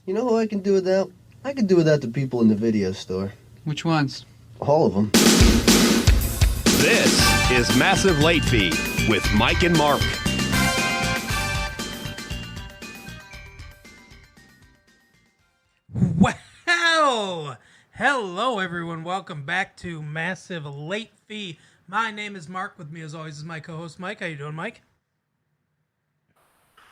You know who I can do without? I can do without the people in the video store. Which ones? All of them. This is Massive Late Fee with Mike and Mark. Well, hello everyone. Welcome back to Massive Late Fee. My name is Mark. With me as always is my co-host Mike. How you doing, Mike?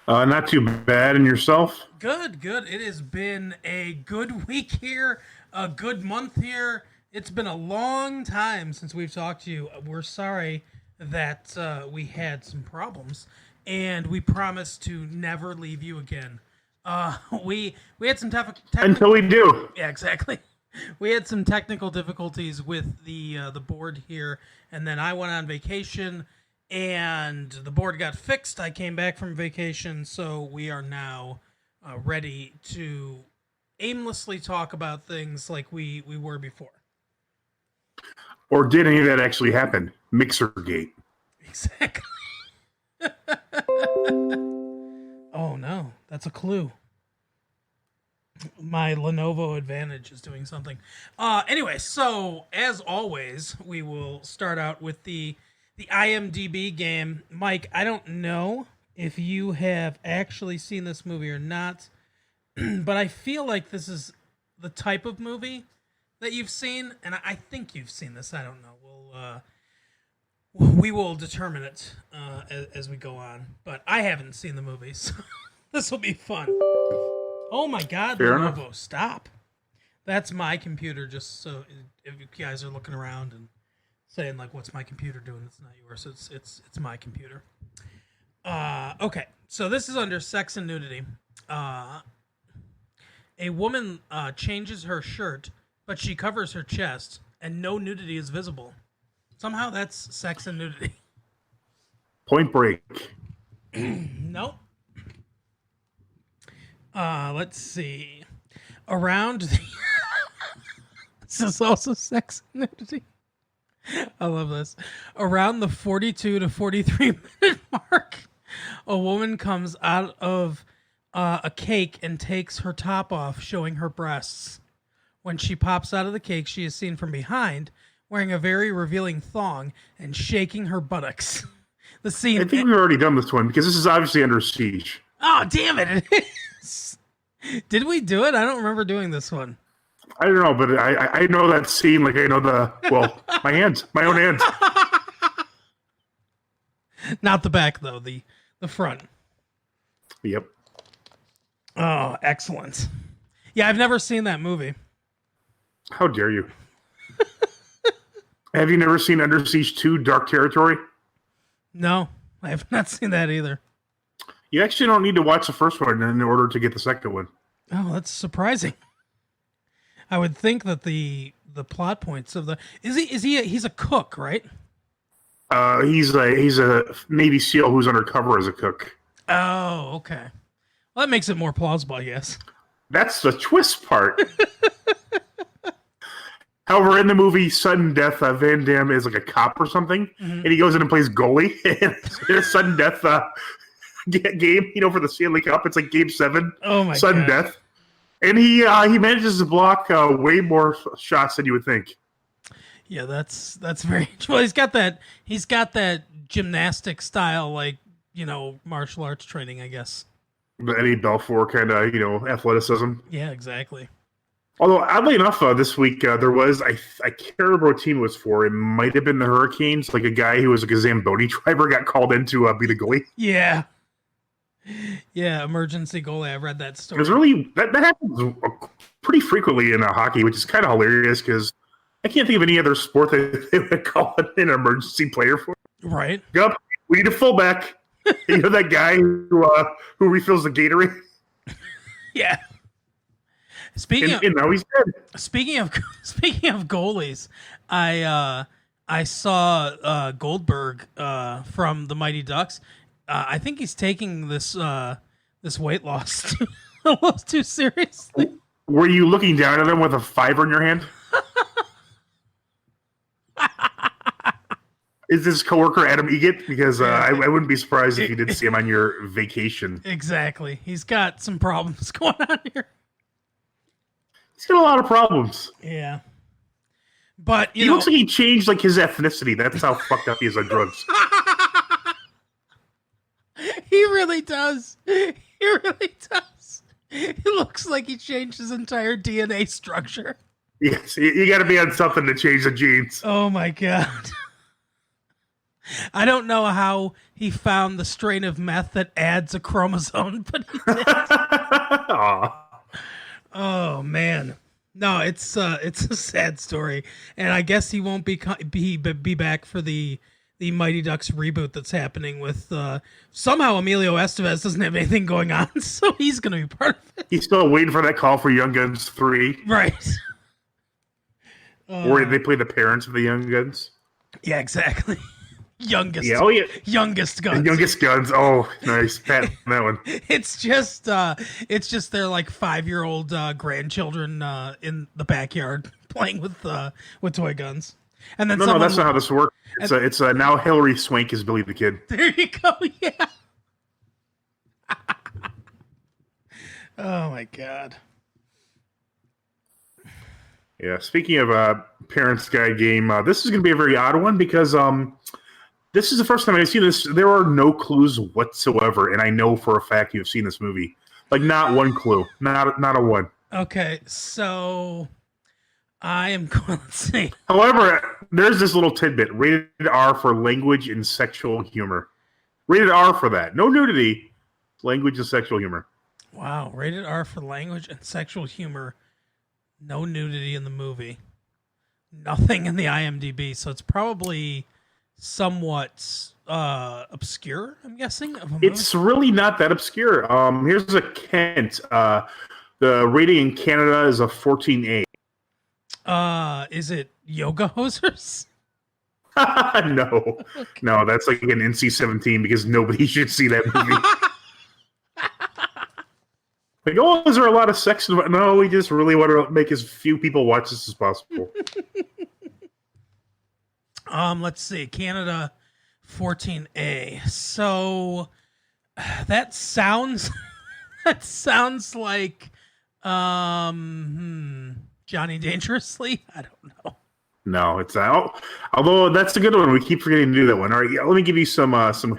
Not too bad. And yourself? Good. It has been a good week here, a good month here. It's been a long time since we've talked to you. We're sorry that we had some problems, and we promise to never leave you again. We had some Until we do. Yeah, exactly. We had some technical difficulties with the board here, and then I went on vacation, and the board got fixed. I came back from vacation, so we are now ready to aimlessly talk about things like we were before. Or did any of that actually happen? Mixergate. Exactly. Oh, no. That's a clue. My Lenovo Advantage is doing something. Anyway, so as always, we will start out with the IMDb game. Mike, I don't know if you have actually seen this movie or not, but I feel like this is the type of movie that you've seen, and I think you've seen this. I don't know. We will determine it as we go on, but I haven't seen the movie, so this will be fun. Oh my God, Fair Lenovo, enough. stop. That's my computer, just so if you guys are looking around and saying, like, what's my computer doing? It's not yours. It's my computer. Okay, so this is under sex and nudity. A woman changes her shirt, but she covers her chest, and no nudity is visible. Somehow that's sex and nudity. Point Break. Nope. Let's see. Around the... This is also sex and nudity. I love this. Around the 42 to 43 minute mark, a woman comes out of a cake and takes her top off, showing her breasts. When she pops out of the cake, she is seen from behind, wearing a very revealing thong and shaking her buttocks. The scene... I think we've already done this one because this is obviously Under Siege. Oh, damn it. It is. Did we do it? I don't remember doing this one. I don't know, but I know that scene like I know my hands, my own hands. Not the back, though. The front. Yep. Oh, excellent. Yeah, I've never seen that movie. How dare you? Have you never seen Under Siege 2 Dark Territory? No, I have not seen that either. You actually don't need to watch the first one in order to get the second one. Oh, that's surprising. I would think that the plot points of the he's a cook, right? He's a Navy SEAL who's undercover as a cook. Oh, okay. Well, that makes it more plausible, I guess. That's the twist part. However, in the movie Sudden Death, Van Damme is like a cop or something, and he goes in and plays goalie in a Sudden Death game, for the Stanley Cup. It's like Game 7, Oh my Sudden God. Death. And he manages to block way more shots than you would think. Yeah, that's very well. He's got that gymnastic style, like, martial arts training, I guess. The Eddie Belfour kind of, athleticism. Yeah, exactly. Although, oddly enough, this week there was, I can't remember what team it was for. It might have been the Hurricanes. Like a guy who was like a Zamboni driver got called in to be the goalie. Yeah. Yeah, emergency goalie. I've read that story. It's really that happens pretty frequently in hockey, which is kind of hilarious because I can't think of any other sport that they would call it an emergency player for. Right. Yup, we need a fullback. That guy who refills the Gatorade. Yeah. Speaking and now he's dead. Speaking of goalies, I saw Goldberg from the Mighty Ducks. I think he's taking this weight loss a little too seriously. Were you looking down at him with a fiver in your hand? Is this coworker Adam Egget? Because I wouldn't be surprised if you did see him on your vacation. Exactly. He's got some problems going on here. He's got a lot of problems. Yeah. But, He looks like he changed like his ethnicity. That's how fucked up he is on drugs. He really does. He really does. He looks like he changed his entire DNA structure. Yes, you got to be on something to change the genes. Oh my god. I don't know how he found the strain of meth that adds a chromosome, but he did. Oh man. No, it's a sad story, and I guess he won't be back for the Mighty Ducks reboot that's happening with somehow Emilio Estevez doesn't have anything going on, so he's going to be part of it. He's still waiting for that call for Young Guns 3. Right. Or they play the parents of the Young Guns. Yeah, exactly. Youngest. Yeah, oh yeah. Youngest Guns. The Youngest Guns. Oh, nice. Pat on that one. It's just their like 5-year-old grandchildren in the backyard playing with toy guns. And then no, that's not how this works. It's now Hilary Swank is Billy the Kid. There you go. Yeah. Oh my god. Yeah. Speaking of Parents Guide game, this is going to be a very odd one because this is the first time I've seen this. There are no clues whatsoever, and I know for a fact you've seen this movie. Like not one clue, not a one. Okay, so I am going to say. However, there's this little tidbit: rated R for language and sexual humor. Rated R for that. No nudity, language and sexual humor. Wow, rated R for language and sexual humor. No nudity in the movie. Nothing in the IMDb, so it's probably somewhat obscure, I'm guessing. It's really not that obscure. Here's a Kent. The rating in Canada is a 14A. Is it Yoga Hosers? No. Okay. No, that's like an NC-17 because nobody should see that movie. Like, oh, is there a lot of sex? No, we just really want to make as few people watch this as possible. Let's see. Canada 14A. So that sounds like Johnny Dangerously. I don't know. No, it's not. Although that's a good one. We keep forgetting to do that one. All right, let me give you some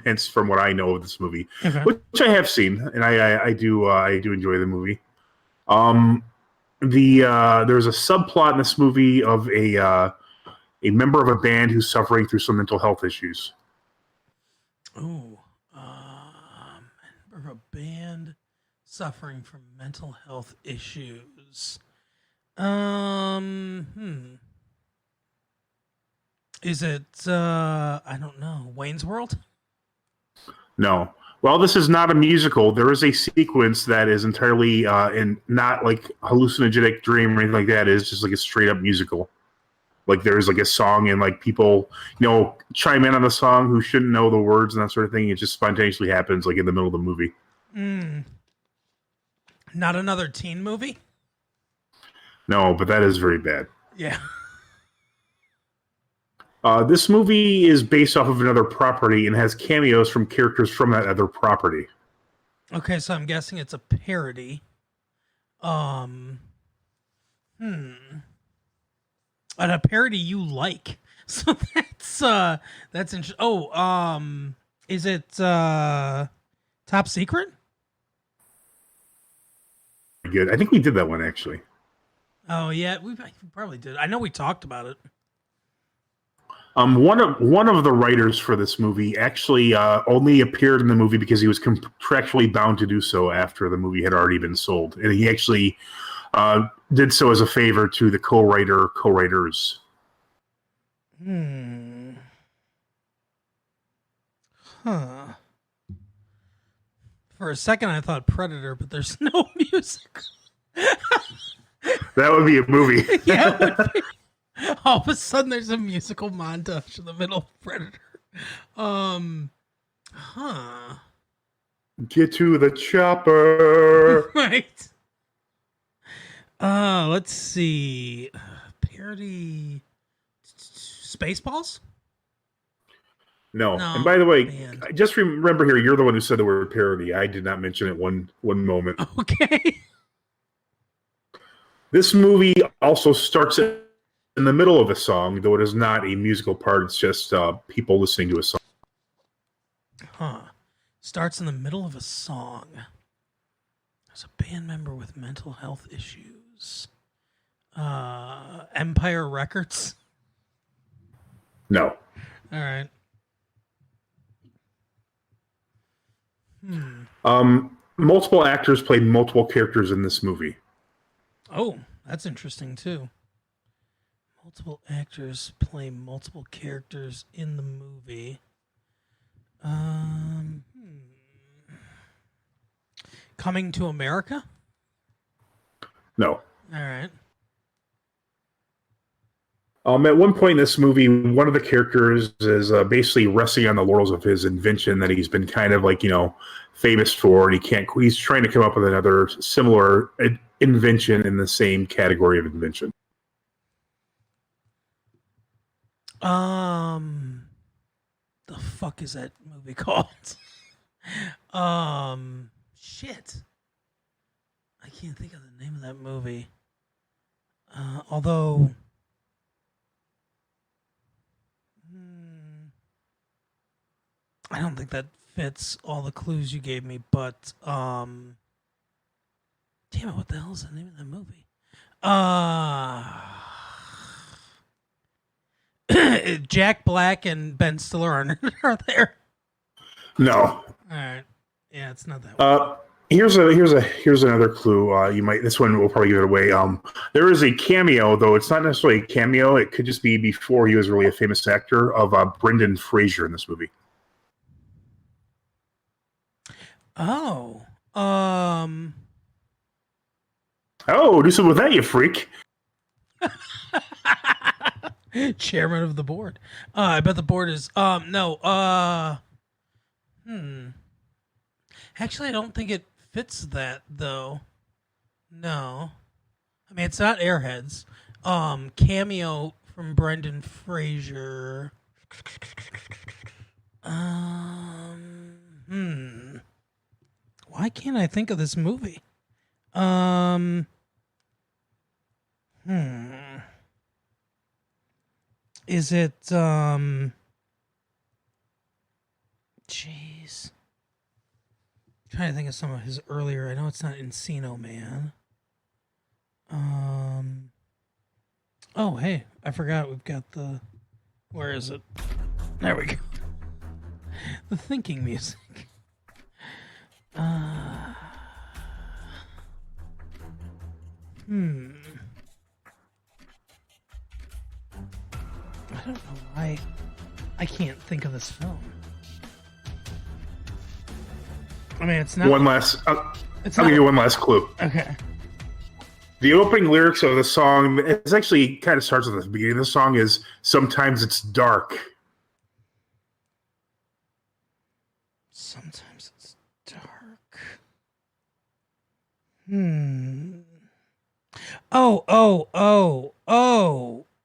hints from what I know of this movie, okay, which I have seen, and I do enjoy the movie. There's a subplot in this movie of a member of a band who's suffering through some mental health issues. Ooh, member of a band suffering from mental health issues. Is it, I don't know, Wayne's World? No. Well, this is not a musical. There is a sequence that is entirely in not like hallucinogenic dream or anything like that. It's just like a straight up musical. Like there's like a song and like people, chime in on the song who shouldn't know the words and that sort of thing. It just spontaneously happens like in the middle of the movie. Not another teen movie? No, but that is very bad. Yeah. This movie is based off of another property and has cameos from characters from that other property. Okay, so I'm guessing it's a parody. And a parody you like. So that's interesting. Oh, is it Top Secret? Good. I think we did that one actually. Oh yeah, we probably did. I know we talked about it. One of the writers for this movie actually only appeared in the movie because he was contractually bound to do so after the movie had already been sold, and he actually did so as a favor to the co-writers. Huh. For a second, I thought Predator, but there's no music. That would be a movie. Yeah, it would be. All of a sudden, there's a musical montage in the middle of Predator. Get to the chopper. Right. Let's see. Parody. Spaceballs? No. And by the way, just remember here, you're the one who said the word parody. I did not mention it one moment. Okay. This movie also starts in the middle of a song, though it is not a musical part. It's just people listening to a song. Huh. Starts in the middle of a song. There's a band member with mental health issues. Empire Records. No. All right. Multiple actors played multiple characters in this movie. Oh, that's interesting too. Multiple actors play multiple characters in the movie. Coming to America? No. All right. At one point in this movie, one of the characters is basically resting on the laurels of his invention that he's been kind of like, famous for, and he's trying to come up with another similar invention in the same category of invention. The fuck is that movie called? Shit. I can't think of the name of that movie. Although I don't think that fits all the clues you gave me, but damn it, what the hell is the name of that movie? Jack Black and Ben Stiller are there. No. All right. Yeah, it's not that one. Here's another clue. This one will probably give it away. There is a cameo, though it's not necessarily a cameo. It could just be before he was really a famous actor, of Brendan Fraser in this movie. Oh. Oh, do something with that, you freak. Chairman of the board. I bet the board is no. Actually, I don't think it fits that though. No. I mean, it's not Airheads. Cameo from Brendan Fraser. Why can't I think of this movie? Is it jeez. Trying to think of some of his earlier. I know it's not Encino Man. Oh, hey, I forgot we've got the. Where is it? There we go. The thinking music. I don't know why I can't think of this film. I mean, it's not. I'll give you one last clue. Okay. The opening lyrics of the song, it actually kind of starts at the beginning of the song, is "Sometimes it's dark." Sometimes it's dark.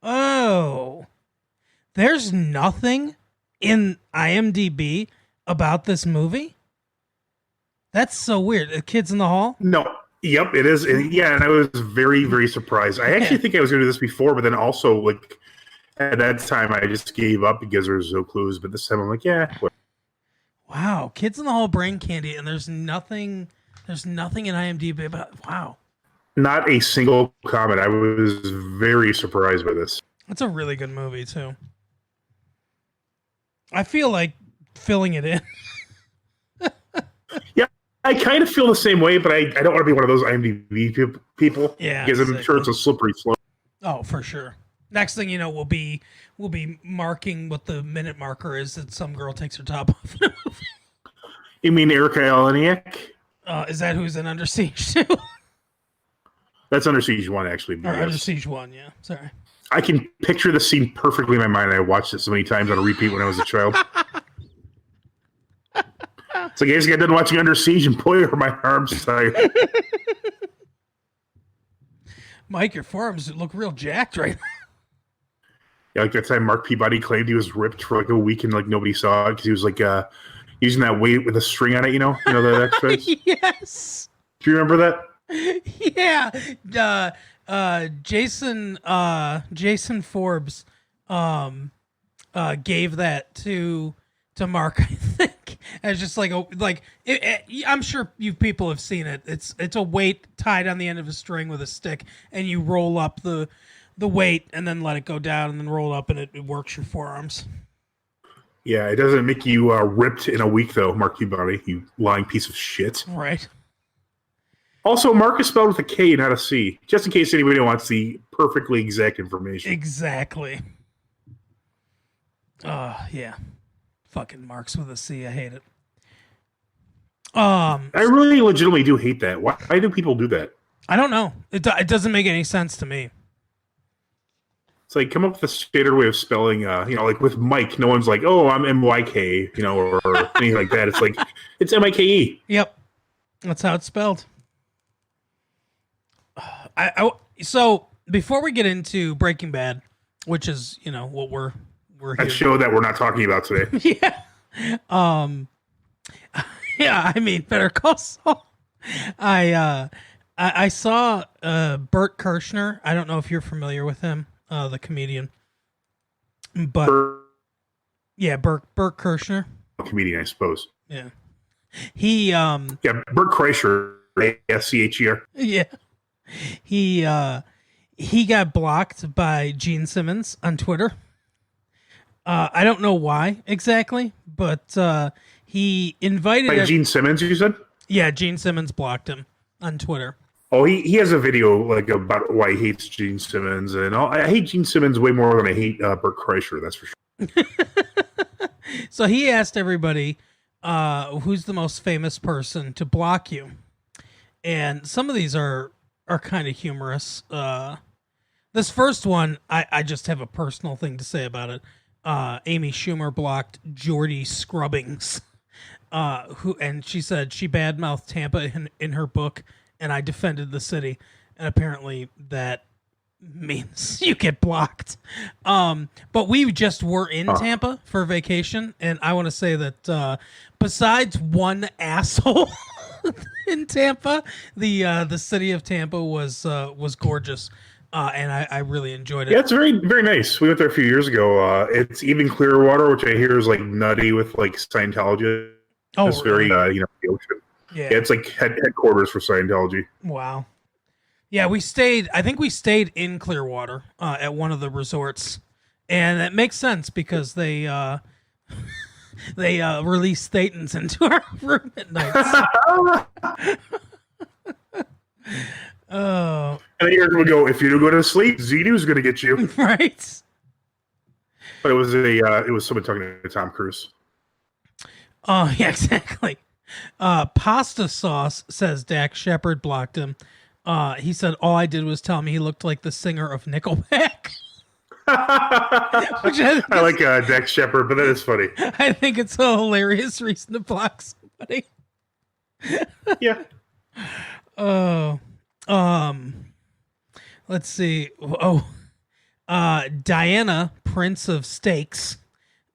Oh. There's nothing in IMDb about this movie? That's so weird. Kids in the Hall? No. Yep, it is. Yeah, and I was very, very surprised. I actually think I was going to do this before, but then also, like, at that time, I just gave up because there was no clues. But this time, I'm like, yeah. Wow, Kids in the Hall, Brain Candy, and there's nothing in IMDb about. Wow, not a single comment. I was very surprised by this. That's a really good movie too. I feel like filling it in. Yeah, I kind of feel the same way, but I don't want to be one of those IMDb people. Yeah, because I'm sure it's a slippery slope. Oh, for sure. Next thing you know, we'll be marking what the minute marker is that some girl takes her top off. You mean Erica Eleniak? Is that who's in Under Siege too? That's Under Siege 1, actually. Or Under Siege 1, yeah. Sorry. I can picture the scene perfectly in my mind. I watched it so many times on a repeat when I was a child. So I guess I got done watching Under Siege, and boy, are my arms tired. Mike, your forearms look real jacked right now. Yeah, like that time Mark Peabody claimed he was ripped for like a week and like nobody saw it because he was like using that weight with a string on it, you know that exercise? Yes. Do you remember that? Yeah. Jason Forbes gave that to Mark, I think. As just like I'm sure you people have seen it. It's a weight tied on the end of a string with a stick, and you roll up the weight and then let it go down and then roll up, and it works your forearms. Yeah, it doesn't make you ripped in a week, though, Mark Peabody, you lying piece of shit. Right. Also, Mark is spelled with a K, not a C, just in case anybody wants the perfectly exact information. Exactly. Yeah. Fucking Marks with a C. I hate it. I really legitimately do hate that. Why do people do that? I don't know. It doesn't make any sense to me. It's like, come up with a standard way of spelling, like with Mike, no one's like, oh, I'm M-Y-K, or anything like that. It's like, it's M-I-K-E. Yep. That's how it's spelled. So, before we get into Breaking Bad, which is, what we're here. That show that we're not talking about today. Yeah. Yeah, I mean, Better Call Saul. I saw Bert Kirshner. I don't know if you're familiar with him. The comedian, but Bert Kirshner, comedian, I suppose. Yeah, he Bert Kreischer, S-C-H-E-R. Yeah, he got blocked by Gene Simmons on Twitter. I don't know why exactly, but he invited Gene Simmons, you said? Yeah, Gene Simmons blocked him on Twitter. Oh, he has a video about why he hates Gene Simmons, and I hate Gene Simmons way more than I hate Bert Kreischer. That's for sure. So he asked everybody, "Who's the most famous person to block you?" And some of these are kind of humorous. This first one, I just have a personal thing to say about it. Amy Schumer blocked Jordy Scrubbings, and she said she badmouthed Tampa in her book. And I defended the city, and apparently that means you get blocked. But we just were in Tampa for vacation, and I want to say that besides one asshole in Tampa, the city of Tampa was gorgeous, and I really enjoyed it. Yeah, it's very, very nice. We went there a few years ago. It's even Clearwater, which I hear is like nutty with like Scientology. Oh, it's really? Very the ocean. Yeah, it's like headquarters for Scientology. Wow. Yeah, I think we stayed in Clearwater at one of the resorts. And it makes sense because they release Thetans into our room at night. Oh. And then you're going to go, if you don't go to sleep, Xenu's going to get you. Right. But it was someone talking to Tom Cruise. Oh, yeah, exactly. Pasta Sauce says Dak Shepard blocked him. He said all I did was tell me he looked like the singer of Nickelback. I like Dak Shepard, but that is funny. I think it's a hilarious reason to block somebody. Yeah. Oh. Let's see. Oh. Diana, Prince of Steaks,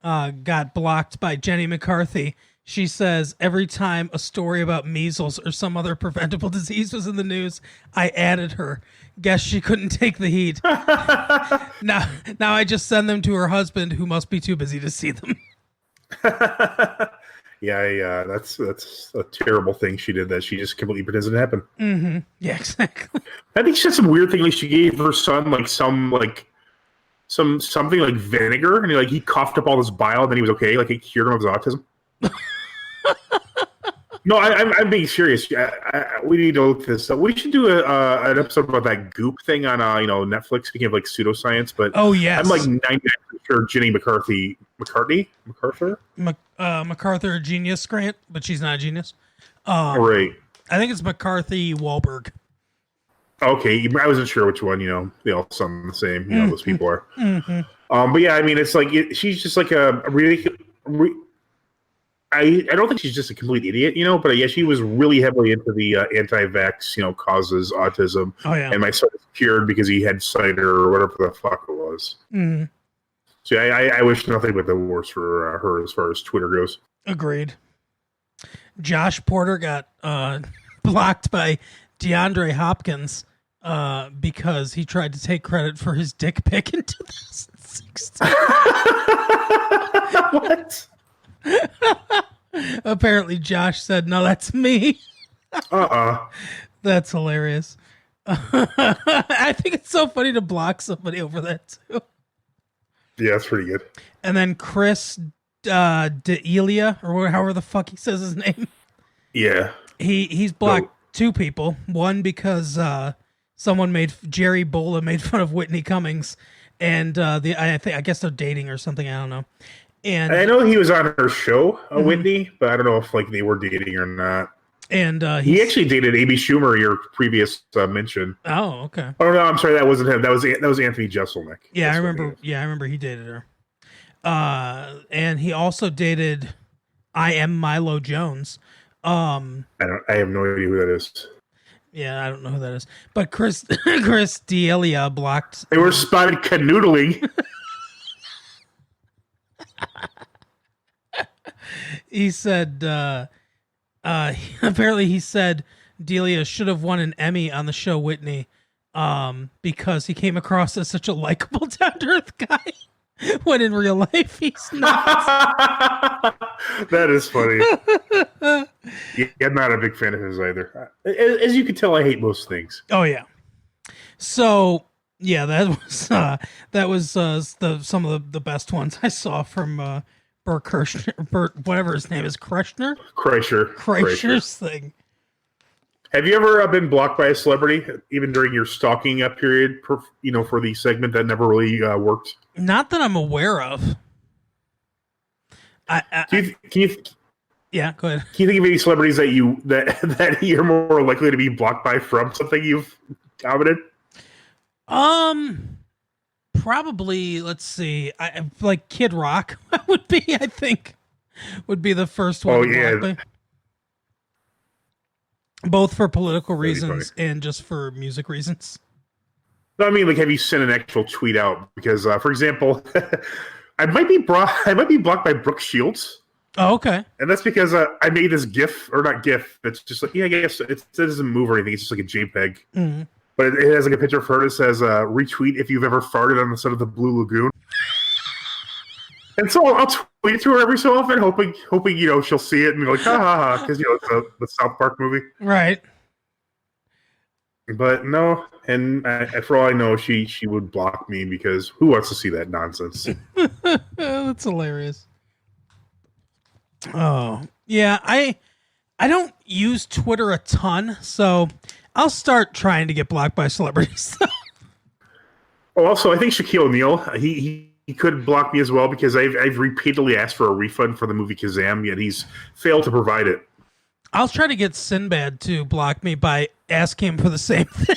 got blocked by Jenny McCarthy. She says, every time a story about measles or some other preventable disease was in the news, I added her. Guess she couldn't take the heat. Now I just send them to her husband, who must be too busy to see them. Yeah, that's a terrible thing she did. That she just completely pretends it didn't happen. Mm-hmm. Yeah, exactly. I think she said some weird thing. Like she gave her son something like vinegar, and he coughed up all this bile, and then he was okay. Like it cured him of his autism. No, I'm being serious. We need to look this up. We should do an episode about that goop thing on Netflix. Speaking of like pseudoscience, but oh yes, I'm like 99% sure Jenny McCarthy, MacArthur, a genius, Grant, but she's not a genius. Right. I think it's McCarthy Wahlberg. Okay, I wasn't sure which one. They all sound the same. Those people are. Mm-hmm. But yeah, I mean, it's like she's just like a ridiculous. I don't think she's just a complete idiot, but yeah, she was really heavily into the anti-vax, causes autism. Oh, yeah. And my son is cured because he had cider or whatever the fuck it was. Mm-hmm. So I wish nothing but the worst for her as far as Twitter goes. Agreed. Josh Porter got blocked by DeAndre Hopkins because he tried to take credit for his dick pic in 2016. What? Apparently, Josh said, "No, that's me." That's hilarious. I think it's so funny to block somebody over that too. Yeah, that's pretty good. And then Chris D'Elia, or however the fuck he says his name. Yeah. He's blocked two people. One because Jerry Bola made fun of Whitney Cummings, and I guess they're dating or something. I don't know. And I know he was on her show, Whitney, but I don't know if they were dating or not. And he actually dated Amy Schumer, your previous mention. Oh, okay. Oh no, I'm sorry, that wasn't him. That was Anthony Jeselnik. Yeah, I remember. Yeah, I remember he dated her. And he also dated I Am Milo Jones. I have no idea who that is. Yeah, I don't know who that is. But Chris D'Elia blocked. They were spotted canoodling. He said, apparently he said Delia should have won an Emmy on the show Whitney because he came across as such a likable, down-to-earth guy when in real life he's not. That is funny. Yeah, I'm not a big fan of his either. As you can tell, I hate most things. Oh, yeah. So, yeah, that was some of the best ones I saw from Bert Kirshner, whatever his name is, Kreischer's thing. Have you ever been blocked by a celebrity, even during your stalking period, for the segment that never really worked? Not that I'm aware of. Yeah, go ahead. Can you think of any celebrities that you're more likely to be blocked by from something you've commented? Probably, let's see. Like Kid Rock would be the first one. Oh, to yeah. block me. Both for political reasons and just for music reasons. No, I mean, have you sent an actual tweet out? Because, for example, I might be blocked by Brooke Shields. Oh, okay. And that's because I made this GIF, or not GIF. It's just I guess it doesn't move or anything. It's just like a JPEG. Mm-hmm. But it has like a picture of her that says, retweet if you've ever farted on the side of the Blue Lagoon. And so I'll tweet to her every so often, hoping she'll see it and be like, ha ha ha, because it's the South Park movie. Right. But no, and for all I know, she would block me because who wants to see that nonsense? That's hilarious. Oh, yeah, I don't use Twitter a ton, so I'll start trying to get blocked by celebrities. Also, I think Shaquille O'Neal, he could block me as well because I've repeatedly asked for a refund for the movie Kazam, yet he's failed to provide it. I'll try to get Sinbad to block me by asking him for the same thing.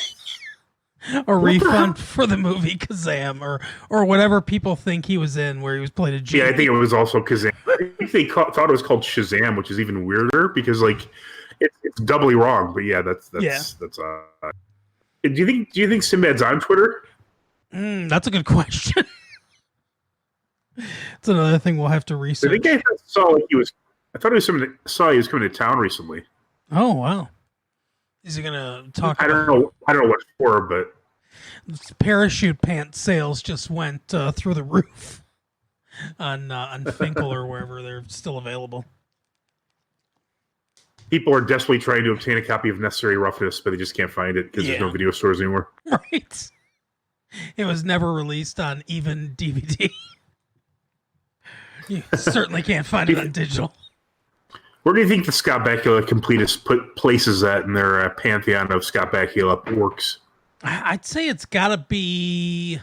A refund for the movie Kazam or whatever people think he was in, where he was playing a genie. Yeah, I think it was also Kazam. I think they thought it was called Shazam, which is even weirder because it's doubly wrong. But yeah, that's. Do you think Sinbad's on Twitter? That's a good question. It's another thing we'll have to research. I think I saw he was coming to town recently. Oh wow! Is he gonna talk? I don't know what for, but parachute pants sales just went through the roof on Finkel or wherever they're still available. People are desperately trying to obtain a copy of Necessary Roughness, but they just can't find it because there's no video stores anymore. Right. It was never released on even DVD. You certainly can't find it on digital. Where do you think the Scott Bakula completists places that in their pantheon of Scott Bakula works? I'd say it's got to be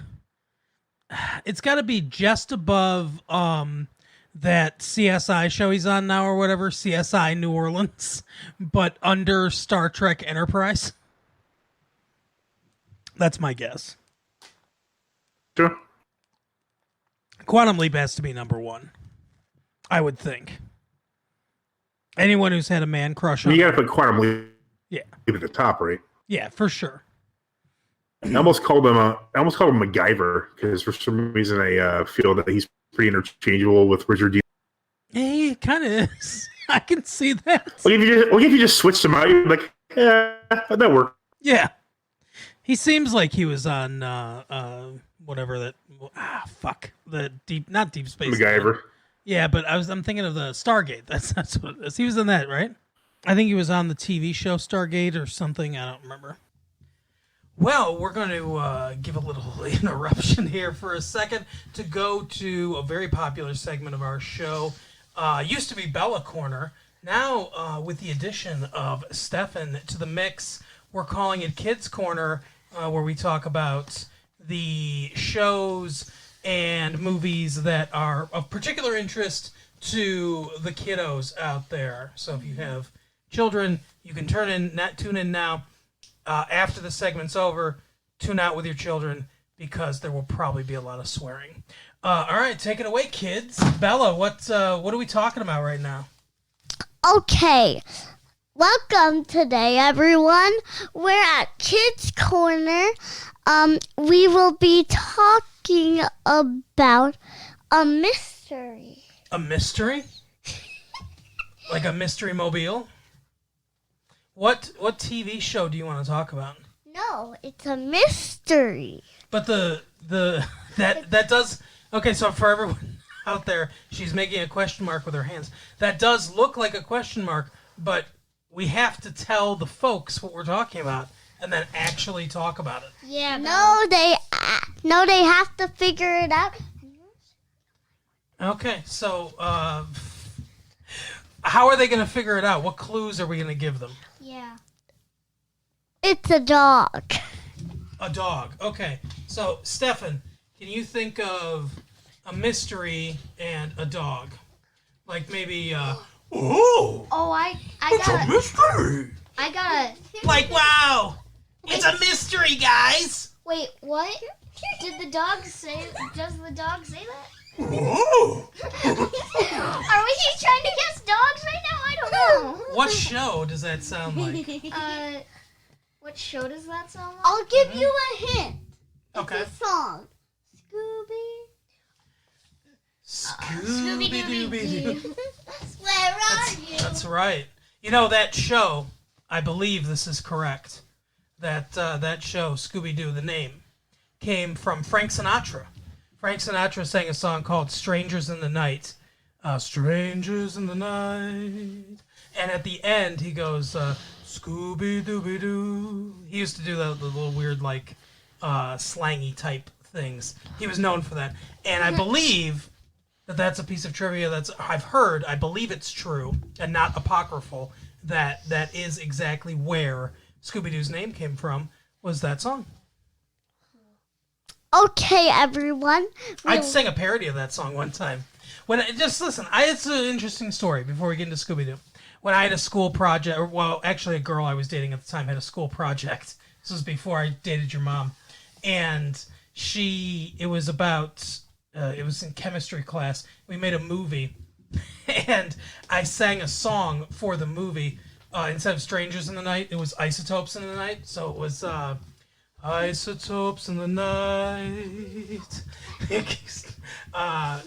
just above that CSI show he's on now or whatever, CSI New Orleans, but under Star Trek Enterprise. That's my guess. Sure. Quantum Leap has to be number one, I would think. Anyone who's had a man crush on you got to put Quantum Leap at the top, right? Yeah, for sure. I almost called him MacGyver because for some reason I feel that he's pretty interchangeable with Richard Dean. He kind of is. I can see that. Well, if you just switched him out, you're like, Yeah, that worked. Yeah. He seems like he was on whatever that fuck. The not Deep Space Nine. MacGyver. Yeah, but I'm thinking of the Stargate. That's what it is. He was in that, right? I think he was on the TV show Stargate or something. I don't remember. Well, we're going to give a little interruption here for a second to go to a very popular segment of our show. Used to be Bella Corner. Now, with the addition of Stefan to the mix, we're calling it Kids Corner, where we talk about the shows and movies that are of particular interest to the kiddos out there. So if you have children, you can tune in now. After the segment's over, tune out with your children because there will probably be a lot of swearing. All right, take it away, kids. Bella, what are we talking about right now? Okay. Welcome today, everyone. We're at Kids Corner. We will be talking about a mystery. A mystery? Like a mystery mobile? What TV show do you want to talk about? No, it's a mystery. But that does okay. So for everyone out there, she's making a question mark with her hands. That does look like a question mark, but we have to tell the folks what we're talking about and then actually talk about it. Yeah. No, they have to figure it out. Okay, so how are they going to figure it out? What clues are we going to give them? Yeah. It's a dog. A dog. Okay. So, Stefan, can you think of a mystery and a dog? Like maybe, Oh, I got a mystery. I got a. Like, wow, it's a mystery, guys. Wait, what? Did the dog say? Does the dog say that? Whoa. Are we trying to guess dogs right now? I don't know. What show does that sound like? What show does that sound like? I'll give you a hint. Okay. It's a song. Scooby-Dooby-Doo. Where are you? That's right. You know, that show, I believe this is correct, that show, Scooby-Doo, the name, came from Frank Sinatra. Frank Sinatra sang a song called Strangers in the Night. Strangers in the Night. And at the end, he goes, Scooby-Dooby-Doo. He used to do the little weird, like, slangy type things. He was known for that. And I believe that's a piece of trivia I've heard, I believe it's true, and not apocryphal, that is exactly where Scooby-Doo's name came from, was that song. Okay, everyone. I sang a parody of that song one time. It's an interesting story before we get into Scooby-Doo. When I had a school project, actually a girl I was dating at the time had a school project. This was before I dated your mom. And it was in chemistry class. We made a movie, and I sang a song for the movie. Instead of Strangers in the Night, it was Isotopes in the Night. So it was Isotopes in the Night,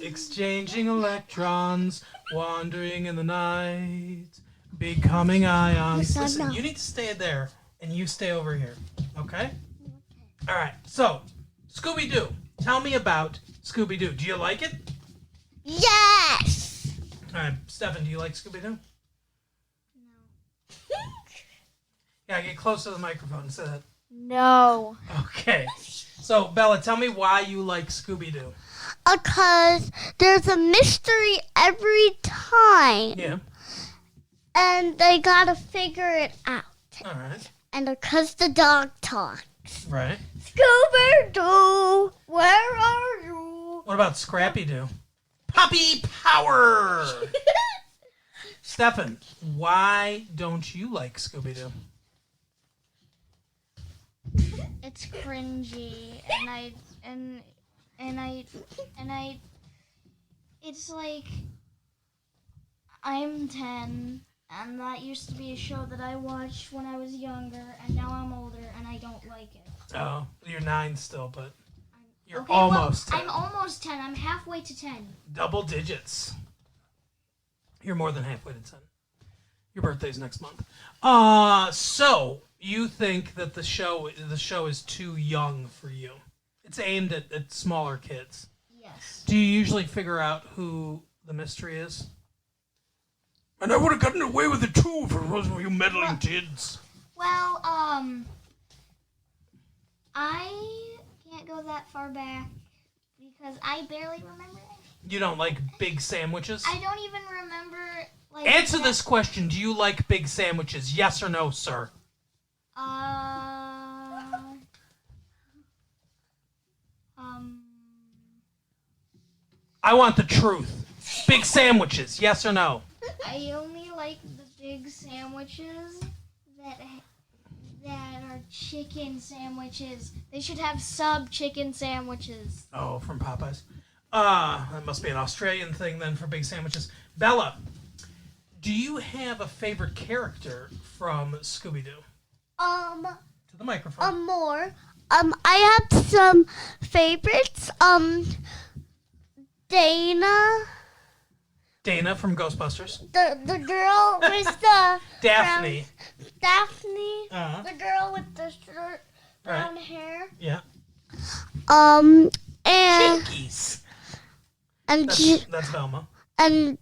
exchanging electrons, wandering in the night, becoming ions. Listen, you need to stay there, and you stay over here, okay? All right, so, Scooby-Doo. Tell me about Scooby-Doo. Do you like it? Yes! All right, Stefan, do you like Scooby-Doo? No. Yeah, get close to the microphone and say that. No. Okay. So, Bella, tell me why you like Scooby-Doo. Because there's a mystery every time. Yeah. And they gotta figure it out. All right. And because the dog talks. Right. Scooby-Doo, where are you? What about Scrappy-Doo? Puppy power! Stefan, why don't you like Scooby-Doo? It's cringy, and it's like I'm 10, and that used to be a show that I watched when I was younger, and now I'm older, and I don't like it. Oh, you're 9 still, but you're Okay, almost 10. I'm almost 10. I'm halfway to 10. Double digits. You're more than halfway to 10. Your birthday's next month. So you think that the show is too young for you? It's aimed at smaller kids. Yes. Do you usually figure out who the mystery is? And I would have gotten away with it too if it wasn't for you meddling kids. Well, I can't go that far back because I barely remember it. You don't like big sandwiches? I don't even remember, like... Answer this question. Do you like big sandwiches? Yes or no, sir? I want the truth. Big sandwiches, yes or no? I only like the big sandwiches that are chicken sandwiches. They should have sub-chicken sandwiches. Oh, from Popeyes. That must be an Australian thing then for big sandwiches. Bella, do you have a favorite character from Scooby-Doo? To the microphone. More. I have some favorites. Dana from Ghostbusters. The girl with the Daphne. Daphne. Uh-huh. The girl with the short brown Right. hair. Yeah. And Jinkies. and That's Velma. and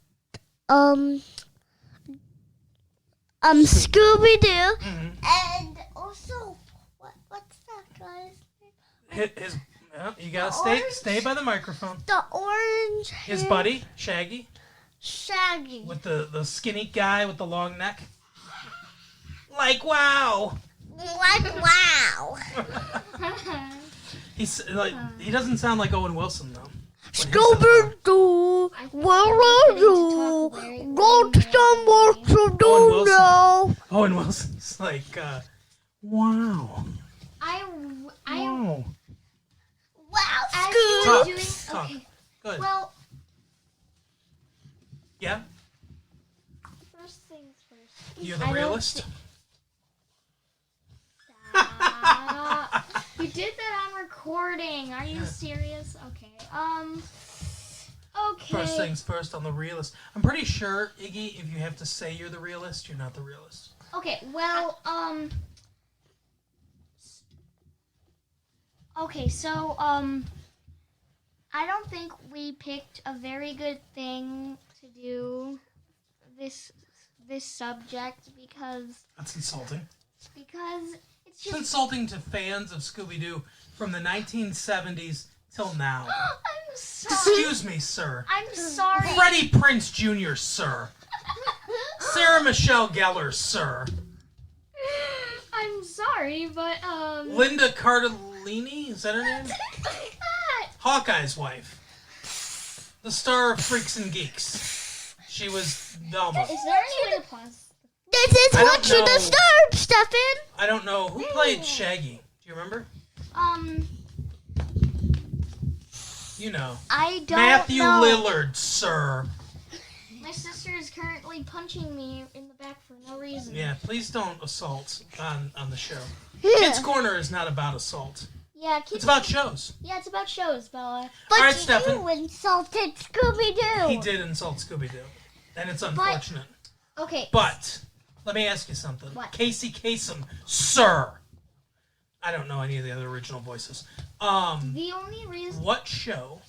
Scooby Doo, Mm-hmm. and also what's that guy's name? You gotta orange? stay by the microphone. The orange His hair buddy, Shaggy, Shaggy. with the skinny guy with the long neck. Like, wow. Like wow. He doesn't sound like Owen Wilson though. Scooby Doo, where are you? Go to somewhere to do now. Owen Wilson's like, wow. I Wow, as you were Talk. doing Talk. okay. Good. Well, Yeah? first things first. You're the I don't realist? You did that on recording. Are you serious? Okay. Okay. First things first on the realist. I'm pretty sure, Iggy, if you have to say you're the realist, you're not the realist. Okay, well, okay, so, I don't think we picked a very good thing to do this subject because That's insulting. it's It's just insulting to fans of Scooby-Doo from the 1970s till now. I'm sorry. Excuse me, sir. I'm sorry. Freddie Prinze Jr., sir. Sarah Michelle Gellar, sir. I'm sorry, but Linda Cardellini, is that her name? Hawkeye's wife. The star of Freaks and Geeks. She was Velma. Is there any way to pause? This is I what don't you know. disturb, Stefan. I don't know. Who played Shaggy? Do you remember? You know. I don't Matthew know. Lillard, sir. My sister is currently punching me in the back for no reason. Yeah, please don't assault on the show. Kids Corner is not about assault. Yeah, It's about shows. Yeah, it's about shows, Bella. But All right, you Stefan. insulted Scooby Doo. He did insult Scooby-Doo. And it's unfortunate. Okay. But let me ask you something. What? Casey Kasem, sir. I don't know any of the other original voices. The only reason What show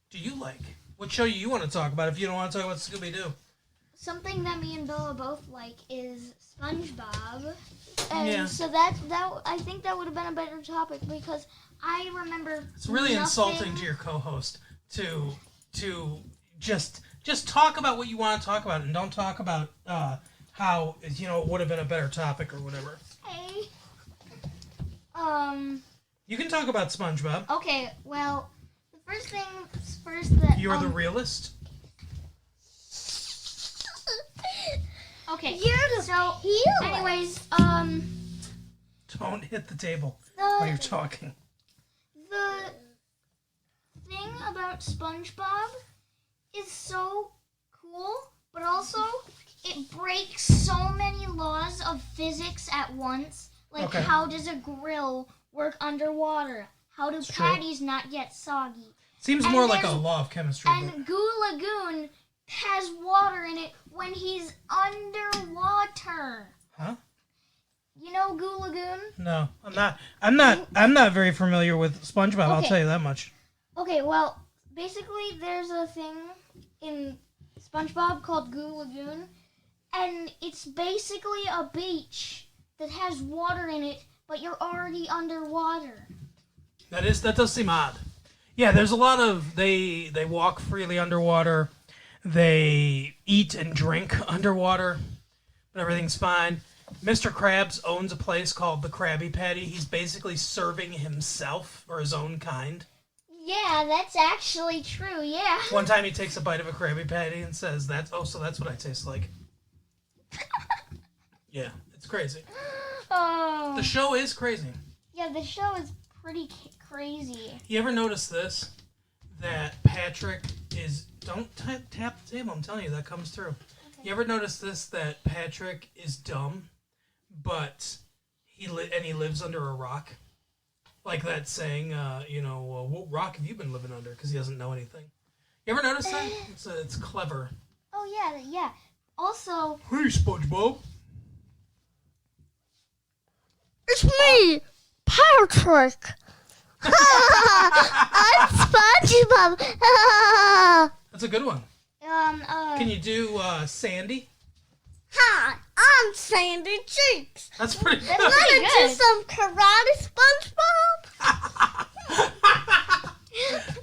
do you like? What show you want to talk about if you don't want to talk about Scooby-Doo? something that me and Bella both like is SpongeBob. And Yeah. so that I think that would have been a better topic because I remember It's really nothing. insulting to your co-host to just talk about what you want to talk about and don't talk about how it would have been a better topic or whatever. Hey. You can talk about SpongeBob. Okay, well, the first thing's first that You're the realist. Okay. You're the So, healer. anyways, Don't hit the table while you're the talking. the thing about SpongeBob is so cool, but also it breaks so many laws of physics at once. Like, Okay. how does a grill work underwater? How do true. patties not get soggy? Seems And more like a there's- law of chemistry. but- And Goo Lagoon has water in it when he's underwater. Huh? You know Goo Lagoon? No, I'm not very familiar with SpongeBob. I'll Okay. tell you that much. Okay, well, basically there's a thing in SpongeBob called Goo Lagoon, and it's basically a beach that has water in it, but you're already underwater. That does seem odd. Yeah, there's a lot of they walk freely underwater. They eat and drink underwater, but everything's fine. Mr. Krabs owns a place called the Krabby Patty. He's basically serving himself or his own kind. Yeah, that's actually true, yeah. One time he takes a bite of a Krabby Patty and says, so that's what I taste like. Yeah, it's crazy. Oh. The show is crazy. Yeah, the show is pretty crazy. You ever notice this? That Patrick is... Don't tap the table, I'm telling you, that comes through. Okay. You ever notice this? That Patrick is dumb, but he lives under a rock? Like that saying, what rock have you been living under? Because he doesn't know anything. You ever notice that? It's clever. Oh, yeah. Also... Hey, SpongeBob. It's me, Patrick. I'm SpongeBob. That's a good one. Can you do Sandy? Hi, I'm Sandy Cheeks. That's pretty good. That's Wanna pretty do good. some karate, SpongeBob?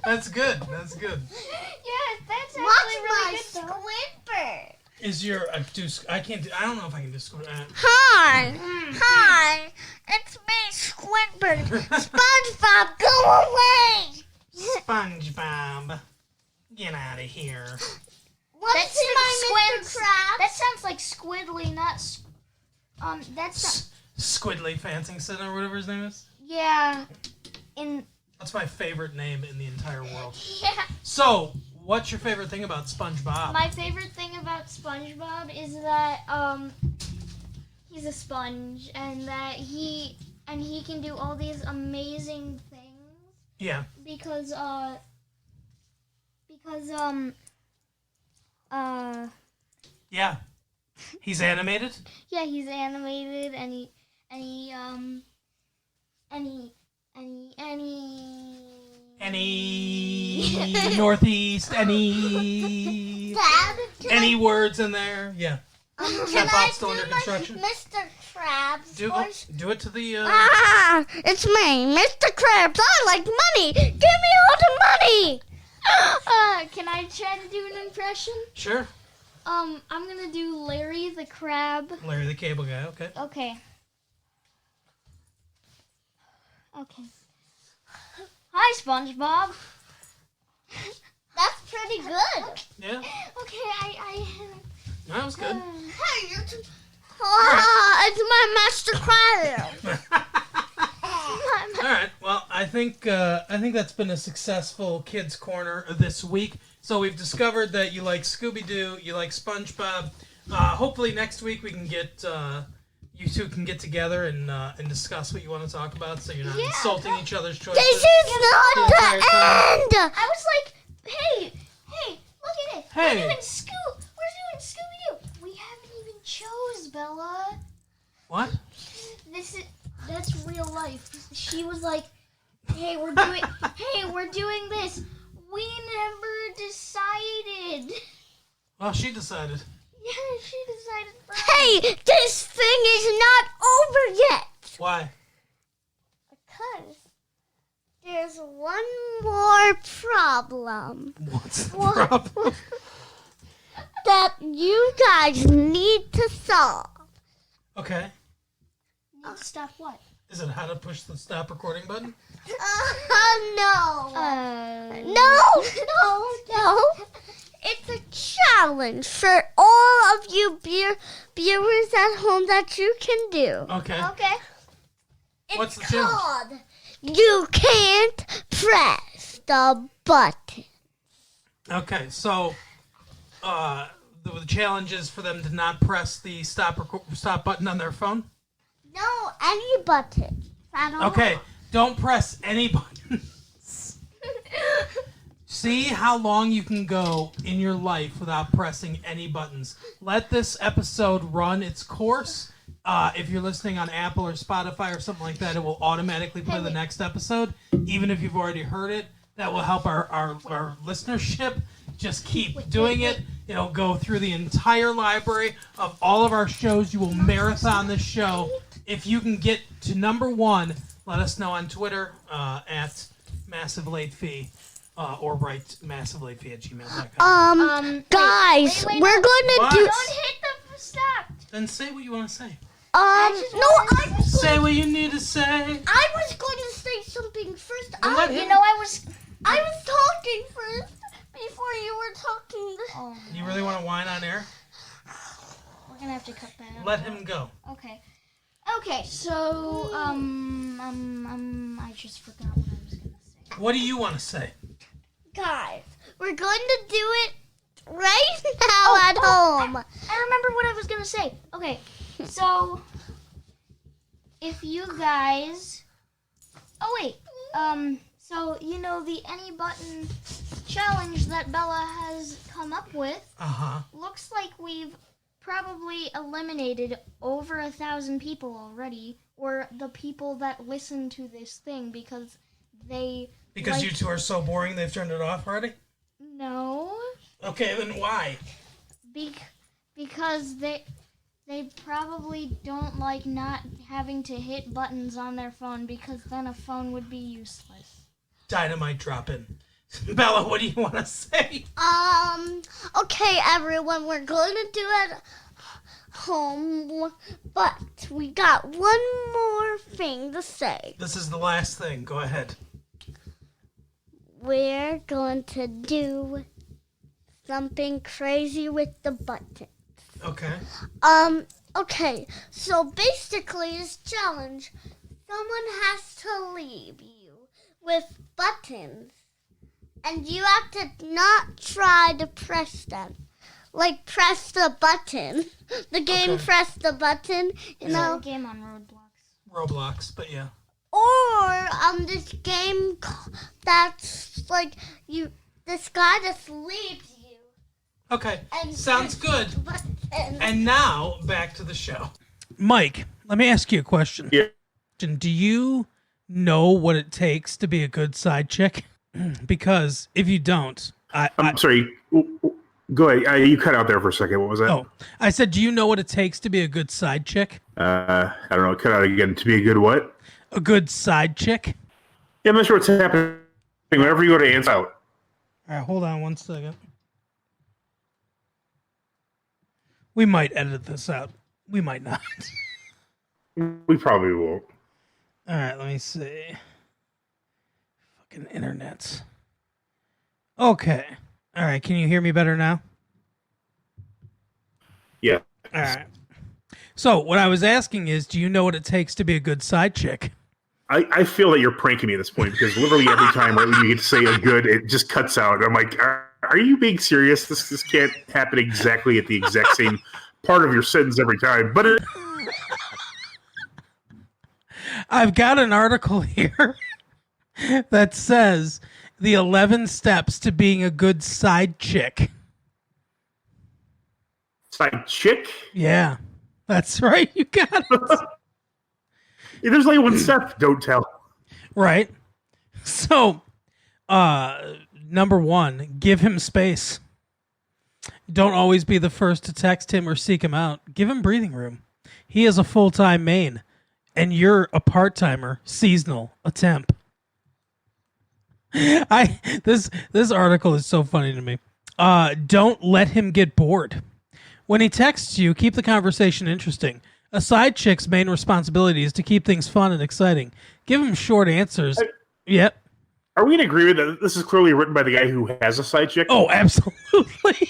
That's good. That's good. Yeah, that's actually Watch really my good, though. Squidward. Is your I can't do, I don't know if I can do Hi, it's me, Squidward. SpongeBob, go away. SpongeBob, get out of here. What's my Mr. Krabs? That sounds like Squidly, not... that's... Squidly Fantington or whatever his name is. Yeah. That's my favorite name in the entire world. Yeah. So, what's your favorite thing about SpongeBob? My favorite thing about SpongeBob is that, he's a sponge, and that he can do all these amazing things. Yeah. Because Yeah. He's animated? yeah, he's animated, and he Any Northeast, any Dad, any words in there? Yeah. can that I bot still under do construction? my Mr. Krabs voice? Do it to the It's me, Mr. Krabs. I like money. Give me all the money. can I try to do an impression? Sure. I'm gonna do Larry the Crab. Larry the Cable Guy, okay. Okay. Hi, SpongeBob. That's pretty good. Yeah. Okay, That was good. Hey, it's my Mr. Krabs. All right. Well, I think that's been a successful Kids Corner this week. So we've discovered that you like Scooby-Doo, you like SpongeBob. Hopefully next week we can get you two can get together and discuss what you want to talk about, so you're not insulting each other's choices. This is not the end. I was like, hey, look at it. Hey. We're doing Scooby-Doo. We haven't even chose Bella. What? That's real life. She was like, hey, we're doing this. We never decided. Well, she decided. Yeah, she decided first. Hey, this thing is not over yet. Why? Because there's one more problem What's the problem? that you guys need to solve. Okay. Stop what? Is it how to push the stop recording button? No. No. It's a challenge for all of you viewers at home that you can do. Okay. Okay. What's the It's challenge? called You Can't Press the Button. Okay. So, the challenge is for them to not press the stop button on their phone. No, any button. Okay. Don't press any buttons. See how long you can go in your life without pressing any buttons. Let this episode run its course. If you're listening on Apple or Spotify or something like that, it will automatically play the next episode, even if you've already heard it. That will help our listenership. Just keep doing it. It'll go through the entire library of all of our shows. You will marathon this show. If you can get to number 1, let us know on Twitter at Massive Late Fee. Or write massivelatefee@gmail.com. Guys, wait, we're going to What? do... Don't hit the stop. Then say what you want to say. No, I was Say what you need to say. I was going to say something first. let him- I was talking first before you were talking. You really want to whine on air? We're gonna have to cut that out. Let him go. Okay. Okay, so I just forgot what I was gonna say. What do you want to say? Guys, we're going to do it right now at home. I remember what I was gonna say. Okay, so if you guys, so you know the any button challenge that Bella has come up with. Looks like we've probably eliminated over 1,000 people already, or the people that listen to this thing because they. Because you two are so boring, they've turned it off already? No. Okay, then why? Because they probably don't like not having to hit buttons on their phone because then a phone would be useless. Dynamite drop in. Bella, what do you want to say? Okay, everyone, we're going to do it home, but we got one more thing to say. This is the last thing. Go ahead. We're going to do something crazy with the buttons. Okay. Okay, so basically this challenge, someone has to leave you with buttons, and you have to not try to press them. Like, press the button. The game Okay. press the button, you know? A game on Roadblocks. Roblox, but yeah. Or, this game that's like, this guy just leaves you. Okay. And Sounds good. Buttons. And now, back to the show. Mike, let me ask you a question. Yeah. Do you know what it takes to be a good side chick? Because if you don't, I'm sorry. Go ahead. You cut out there for a second. What was that? I said, do you know what it takes to be a good side chick? I don't know. Cut out again. To be a good what? A good side chick? Yeah, I'm not sure what's happening. Whenever you go to answer out. All right, hold on one second. We might edit this out. We might not. We probably won't. All right, let me see. Fucking internets. Okay. All right, can you hear me better now? Yeah. All right. So what I was asking is, do you know what it takes to be a good side chick? I feel that you're pranking me at this point because literally every time right when you get to say a good, it just cuts out. I'm like, are you being serious? This can't happen exactly at the exact same part of your sentence every time. But I've got an article here that says the 11 steps to being a good side chick. side chick? Yeah, that's right. You got it. There's only one step. Don't tell. Right. So, number 1, give him space. Don't always be the first to text him or seek him out. Give him breathing room. He is a full-time main, and you're a part-timer, seasonal, a temp. This article is so funny to me. Don't let him get bored. When he texts you, keep the conversation interesting. A side chick's main responsibility is to keep things fun and exciting. Give him short answers. Yep. Are we in agreement that this is clearly written by the guy who has a side chick? Oh, absolutely.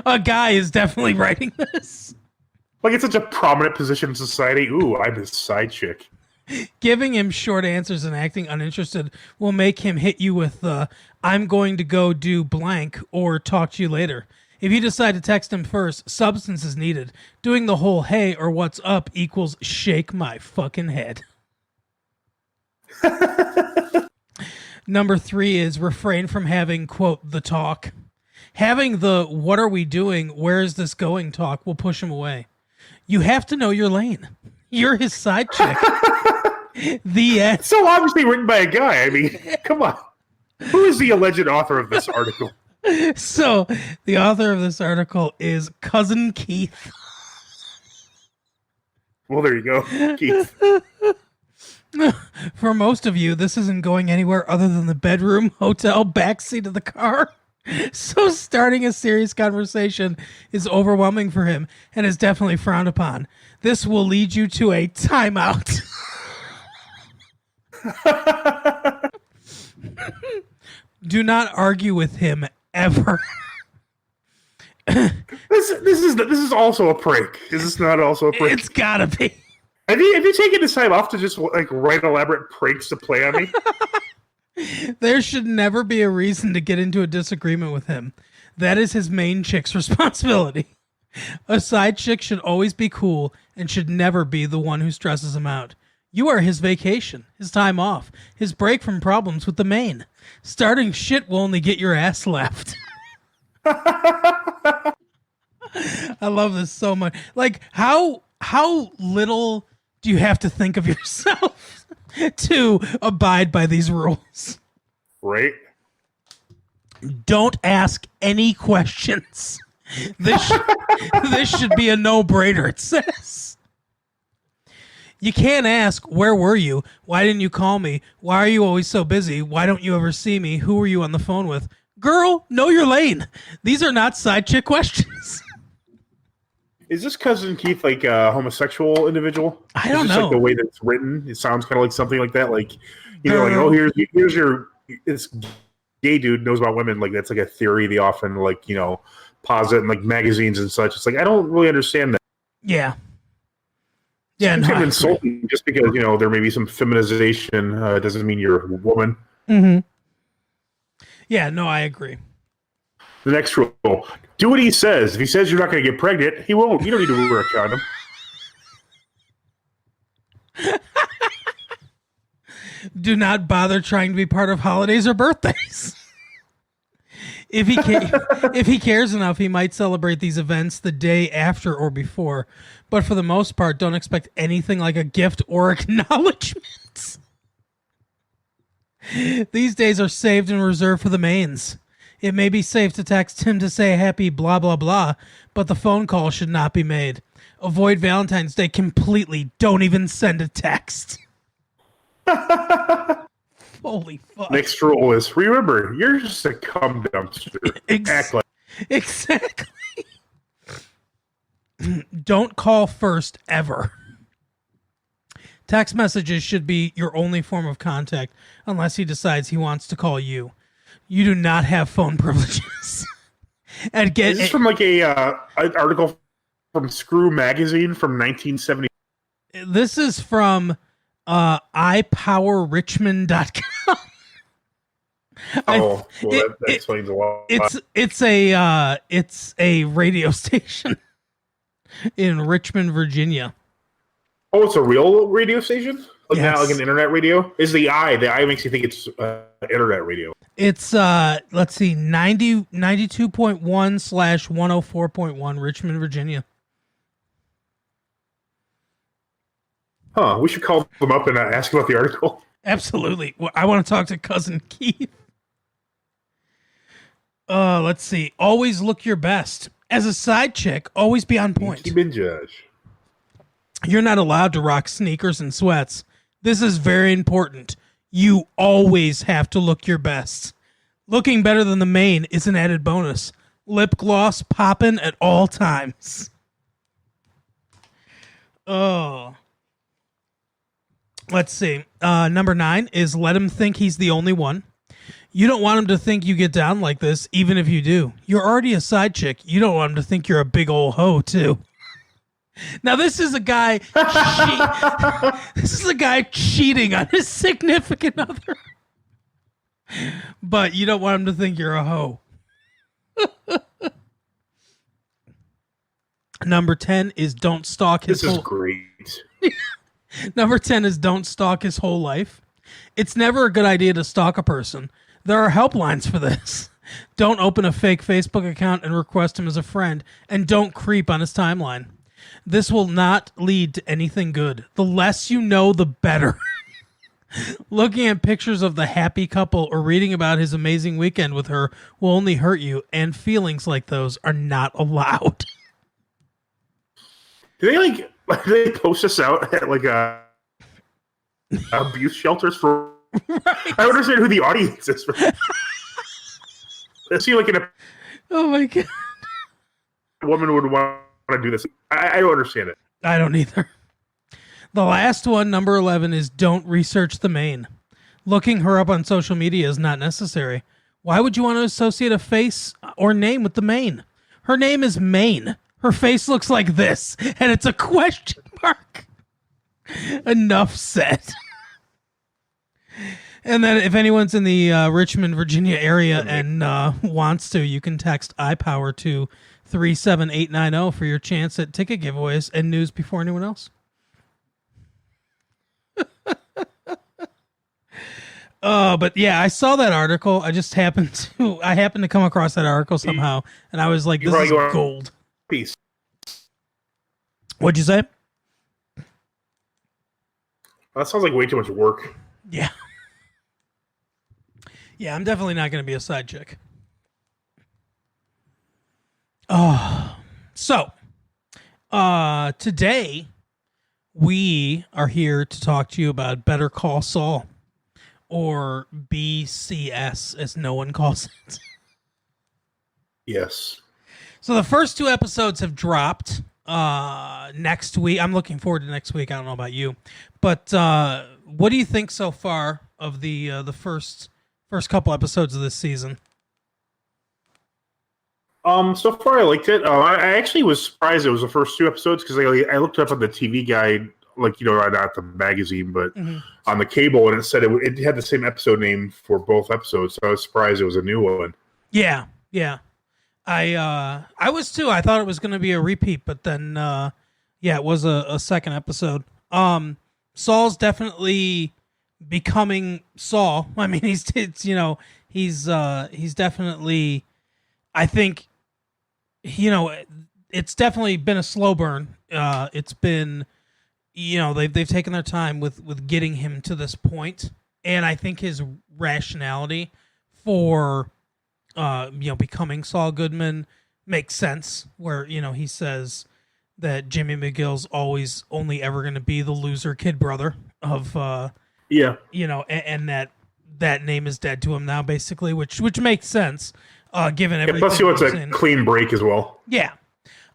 A guy is definitely writing this. Like, it's such a prominent position in society. Ooh, I'm his side chick. Giving him short answers and acting uninterested will make him hit you with I'm going to go do blank or talk to you later. If you decide to text him first, substance is needed. Doing the whole hey or what's up equals shake my fucking head. Number 3 is refrain from having, quote, the talk. Having the what are we doing, where is this going talk will push him away. You have to know your lane. You're his side chick. The end. So obviously written by a guy. I mean, come on. Who is the alleged author of this article? So the author of this article is Cousin Keith. Well, there you go, Keith. For most of you, this isn't going anywhere other than the bedroom, hotel, backseat of the car. So starting a serious conversation is overwhelming for him and is definitely frowned upon. This will lead you to a timeout. Do not argue with him ever. This is also a prank. Is this not also a prank? It's gotta be. Have you taken this time off to just like write elaborate pranks to play on me? There should never be a reason to get into a disagreement with him. That is his main chick's responsibility. A side chick should always be cool and should never be the one who stresses him out. You are his vacation, his time off, his break from problems with the main. Starting shit will only get your ass left. I love this so much. Like, how little do you have to think of yourself to abide by these rules? Right? Don't ask any questions. This should be a no-brainer, it says. You can't ask, where were you? Why didn't you call me? Why are you always so busy? Why don't you ever see me? Who were you on the phone with? Girl, know your lane. These are not side chick questions. Is this Cousin Keith like a homosexual individual? I don't know. Like the way that it's written, it sounds kind of like something like that. Like, you know, like, oh, here's your this gay dude knows about women. Like, that's like a theory they often like, you know, posit in like magazines and such. It's like, I don't really understand that. Yeah. Yeah, it's kind of insulting just because, you know, there may be some feminization. Doesn't mean you're a woman. Mm-hmm. Yeah, no, I agree. The next rule: do what he says. If he says you're not going to get pregnant, he won't. You don't need to wear a condom. Do not bother trying to be part of holidays or birthdays. If he cares enough, he might celebrate these events the day after or before. But for the most part, don't expect anything like a gift or acknowledgement. These days are saved and reserved for the mains. It may be safe to text him to say happy blah blah blah, but the phone call should not be made. Avoid Valentine's Day completely. Don't even send a text. Holy fuck. Next rule is, remember, you're just a cum dumpster. Exactly. Don't call first, ever. Text messages should be your only form of contact unless he decides he wants to call you. You do not have phone privileges. And is this from like an article from Screw Magazine from 1970? This is from iPowerRichmond.com. Oh, well, that explains a lot. It's a radio station in Richmond, Virginia. Oh, it's a real radio station? Like Yes. not like an internet radio? Is the eye makes you think it's internet radio. It's let's see, 92.1/104.1 Richmond, Virginia. Huh, we should call them up and ask about the article. Absolutely. Well, I want to talk to Cousin Keith. Let's see. Always look your best. As a side chick, always be on point. Keep in judge. You're not allowed to rock sneakers and sweats. This is very important. You always have to look your best. Looking better than the main is an added bonus. Lip gloss popping at all times. Oh. Let's see. Number 9 is let him think he's the only one. You don't want him to think you get down like this, even if you do. You're already a side chick. You don't want him to think you're a big old hoe, too. Now, this is a guy cheating on his significant other. But you don't want him to think you're a hoe. Number 10 is don't stalk his This is great. Number 10 is don't stalk his whole life. It's never a good idea to stalk a person. There are helplines for this. Don't open a fake Facebook account and request him as a friend, and don't creep on his timeline. This will not lead to anything good. The less you know, the better. Looking at pictures of the happy couple or reading about his amazing weekend with her will only hurt you, and feelings like those are not allowed. Do they post this out at like abuse shelters for? Right. I don't understand who the audience is for. It seems like oh my god, a woman would want to do this. I don't understand it. I don't either. The last one, number 11, is don't research the main. Looking her up on social media is not necessary. Why would you want to associate a face or name with the main? Her name is Maine. Her face looks like this, and it's a question mark. Enough said. And then if anyone's in the Richmond, Virginia area and wants to, you can text iPower to 37890 for your chance at ticket giveaways and news before anyone else. But yeah, I saw that article. I happened to come across that article somehow, and I was like, this is gold. Peace. What'd you say? That sounds like way too much work. Yeah. Yeah, I'm definitely not going to be a side chick. So, today we are here to talk to you about Better Call Saul, or BCS, as no one calls it. Yes. So the first 2 episodes have dropped next week. I'm looking forward to next week. I don't know about you, but what do you think so far of the first couple episodes of this season? So far I liked it. I actually was surprised it was the first 2 episodes because I looked up on the TV guide, like, you know, not the magazine, but on the cable, and it said it had the same episode name for both episodes. So I was surprised it was a new one. Yeah. I was too. I thought it was going to be a repeat, but then it was a second episode. Saul's definitely becoming Saul. I mean, he's definitely, I think, you know, it's definitely been a slow burn. It's been, you know, they've taken their time with getting him to this point, and I think his rationality for becoming Saul Goodman makes sense, where, you know, he says that Jimmy McGill's only ever going to be the loser kid brother of you know, and that name is dead to him now, basically, which makes sense given everything. Plus he wants a clean break as well. Yeah.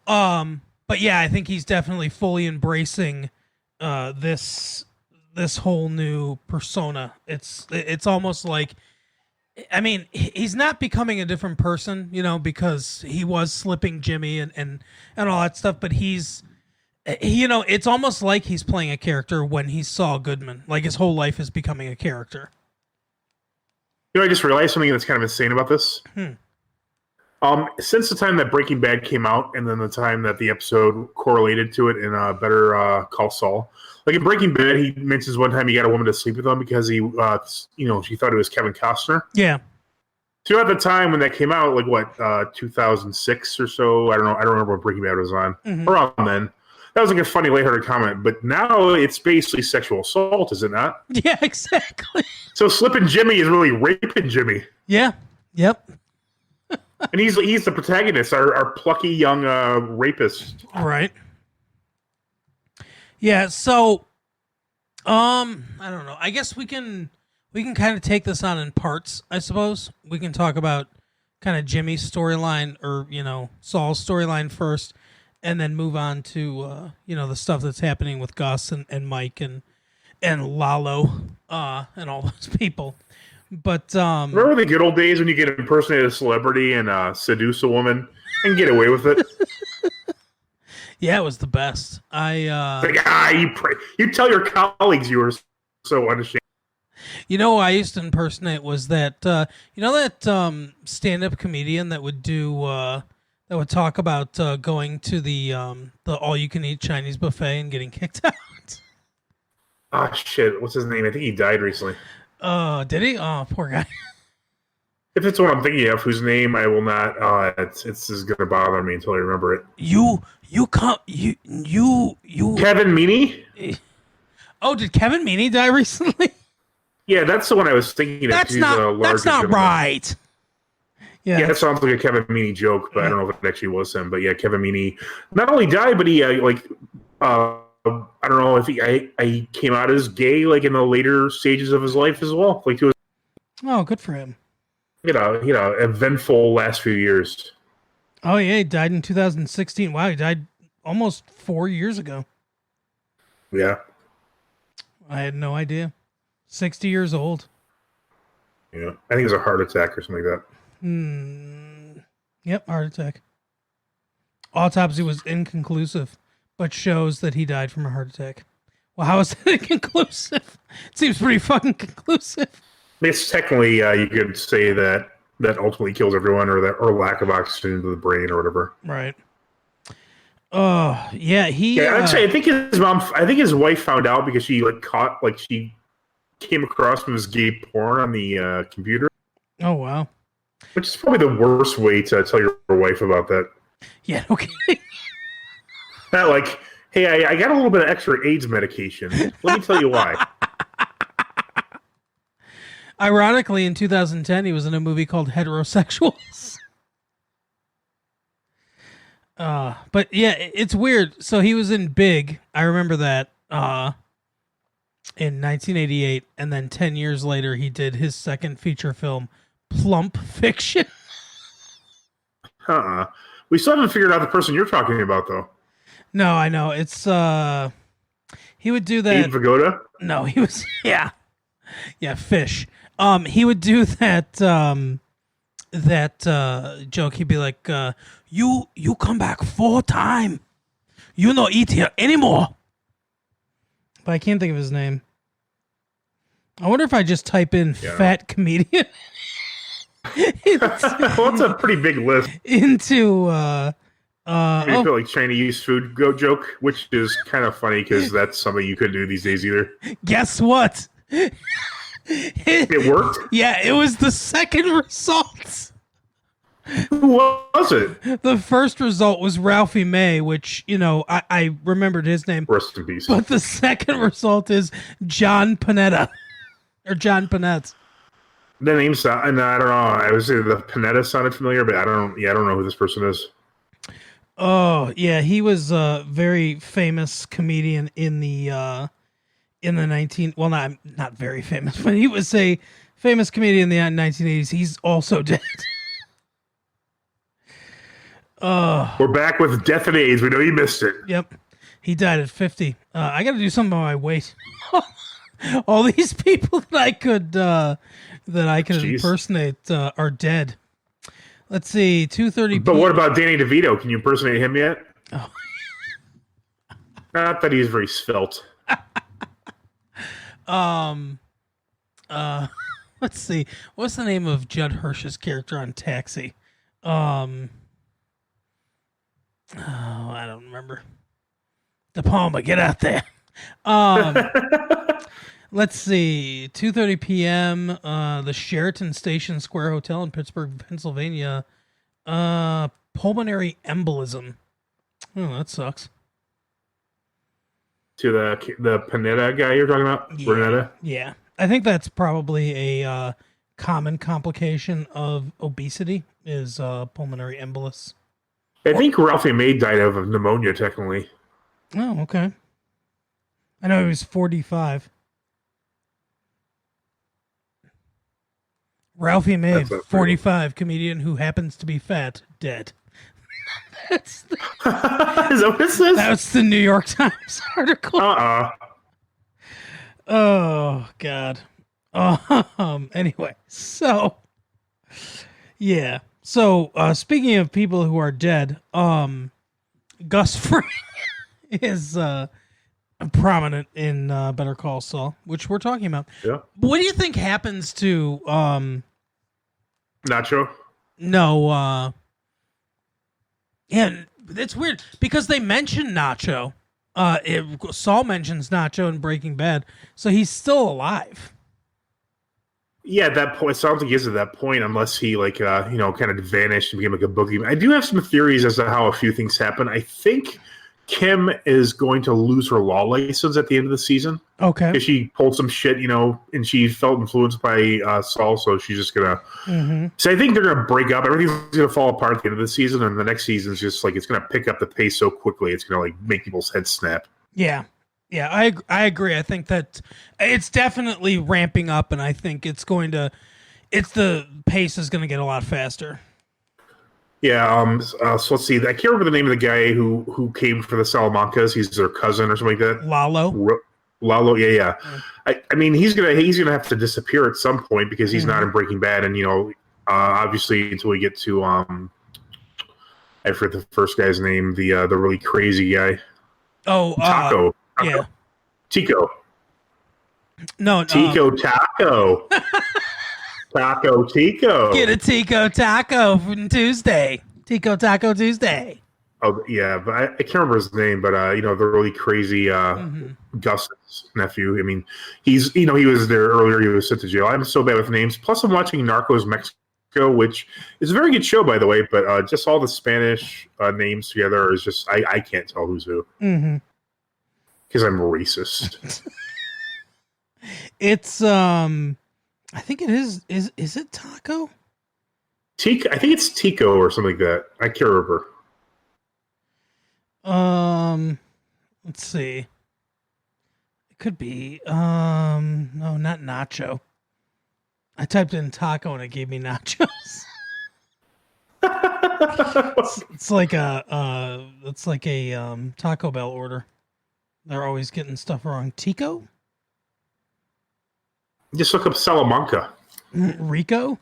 But yeah, I think he's definitely fully embracing this whole new persona. It's almost like, I mean, he's not becoming a different person, you know, because he was slipping Jimmy and all that stuff, but he's, you know, it's almost like he's playing a character when he saw Goodman. Like, his whole life is becoming a character. You know, I just realized something that's kind of insane about this. Since the time that Breaking Bad came out, and then the time that the episode correlated to it in Better Call Saul, like in Breaking Bad, he mentions one time he got a woman to sleep with him because he, she thought it was Kevin Costner. Yeah. So at the time when that came out, like what, 2006 or so, I don't know, I don't remember what Breaking Bad was on. Around then, that was like a funny, lighthearted comment. But now it's basically sexual assault, is it not? Yeah, exactly. So slipping Jimmy is really raping Jimmy. Yeah. Yep. And he's the protagonist, our plucky young rapist. Right. Yeah, so I don't know. I guess we can kind of take this on in parts, I suppose. We can talk about kind of Jimmy's storyline, or, you know, Saul's storyline first, and then move on to the stuff that's happening with Gus and Mike and Lalo and all those people. But remember the good old days when you could impersonate a celebrity and seduce a woman and get away with it? Yeah, it was the best. You tell your colleagues you were so unashamed. You know who I used to impersonate was that that stand-up comedian that would do that would talk about going to the all-you-can-eat Chinese buffet and getting kicked out. Ah, shit. What's his name? I think he died recently. Did he? Oh, poor guy. If it's what I'm thinking of, whose name I will not. It's just gonna bother me until I remember it. You come you. Kevin Meaney. Oh, did Kevin Meaney die recently? Yeah, that's the one I was thinking of. That's He's a not. larger That's not gentleman. right. Yeah, that sounds like a Kevin Meaney joke, but I don't know if it actually was him. But yeah, Kevin Meaney not only died, but he I don't know if he came out as gay like in the later stages of his life as well. Like he was, Oh, good for him. eventful last few years. Oh yeah, he died in 2016. Wow, he died almost 4 years ago. Yeah, I had no idea. 60 years old. yeah. I think it was a heart attack or something like that. Yep, heart attack. Autopsy was inconclusive, but shows that he died from a heart attack. Well, how is that inconclusive? It seems pretty fucking conclusive. I guess technically, you could say that ultimately kills everyone, or lack of oxygen to the brain, or whatever. Right. Oh, yeah, Yeah, actually, I think his wife found out because she she came across his gay porn on the computer, Oh, wow. which is probably the worst way to tell your wife about that. Yeah, okay. Not like, hey, I got a little bit of extra AIDS medication. Let me tell you why. Ironically, in 2010, he was in a movie called Heterosexuals. But yeah, it's weird. So he was in Big. I remember that in 1988, and then 10 years later, he did his second feature film, Plump Fiction. We still haven't figured out the person you're talking about, though. No, I know it's he would do that. Abe Vigoda? No, he was yeah, Fish. He would do that joke. He'd be like, "You come back 4 times. You no eat here anymore." But I can't think of his name. I wonder if I just type in fat comedian. Well, it's a pretty big list. Into I feel like Chinese food joke, which is kind of funny because that's something you couldn't do these days either. Guess what? It worked? Yeah, it was the second result. Who was it? The first result was Ralphie May, which, I remembered his name. Rest in peace. But the second result is John Panetta. Or John Panette. The name sound, I don't know. I would say the Panetta sounded familiar, but I don't know who this person is. Oh, yeah, he was a very famous comedian in the 19 well, not very famous, but he was a famous comedian in the 1980s. He's also dead. We're back with Death and AIDS. We know you missed it. Yep. He died at 50. I got to do something about my weight. All these people that I could impersonate are dead. Let's see, 2:30. But what about Danny DeVito? Can you impersonate him yet? Oh. Not that he's very svelte. Let's see. What's the name of Judd Hirsch's character on Taxi? Oh, I don't remember. De Palma, get out there. Let's see. 2:30 p.m. The Sheraton Station Square Hotel in Pittsburgh, Pennsylvania. Pulmonary embolism. Oh, that sucks. To the Panetta guy you're talking about? Yeah. Panetta? Yeah. I think that's probably a common complication of obesity is pulmonary embolus. I think Ralphie May died of pneumonia, technically. Oh, okay. I know he was 45. Ralphie May, 45, comedian who happens to be fat, dead. Is that what it says? That's the New York Times article. Oh, God. Anyway, so, yeah. So, speaking of people who are dead, Gus Fring is prominent in Better Call Saul, which we're talking about. Yeah. What do you think happens to Nacho? No, yeah, it's weird because they mention Nacho Saul mentions Nacho in Breaking Bad, so he's still alive. Yeah, at that point, it sounds like he is at that point, unless he kind of vanished and became like a boogeyman. I do have some theories as to how a few things happen. I think Kim is going to lose her law license at the end of the season. Okay. Because she pulled some shit, and she felt influenced by Saul, so she's just gonna. Mm-hmm. So I think they're gonna break up. Everything's gonna fall apart at the end of the season, and the next season is just like it's gonna pick up the pace so quickly. It's gonna make people's heads snap. Yeah. Yeah, I agree. I think that it's definitely ramping up, and I think the pace is going to get a lot faster. Yeah. So let's see. I can't remember the name of the guy who came for the Salamancas. He's their cousin or something like that. Lalo. Yeah. I mean, he's gonna have to disappear at some point because he's not in Breaking Bad, and obviously until we get to I forget the first guy's name, the really crazy guy. Oh, Taco. Yeah. Tico. No. Tico Taco. Taco Tico. Get a Tico Taco from Tuesday. Tico Taco Tuesday. Oh, yeah. But I can't remember his name, but, the really crazy Gus's nephew. I mean, he was there earlier. He was sent to jail. I'm so bad with names. Plus, I'm watching Narcos Mexico, which is a very good show, by the way. But just all the Spanish names together is just, I can't tell who's who. Mm-hmm. Because I'm racist. It's I think it is it Taco? I think it's Tico or something like that. I can't remember. Let's see. It could be no, not Nacho. I typed in taco and it gave me nachos. it's like a Taco Bell order. They're always getting stuff wrong. Tico? Just look up Salamanca. Rico?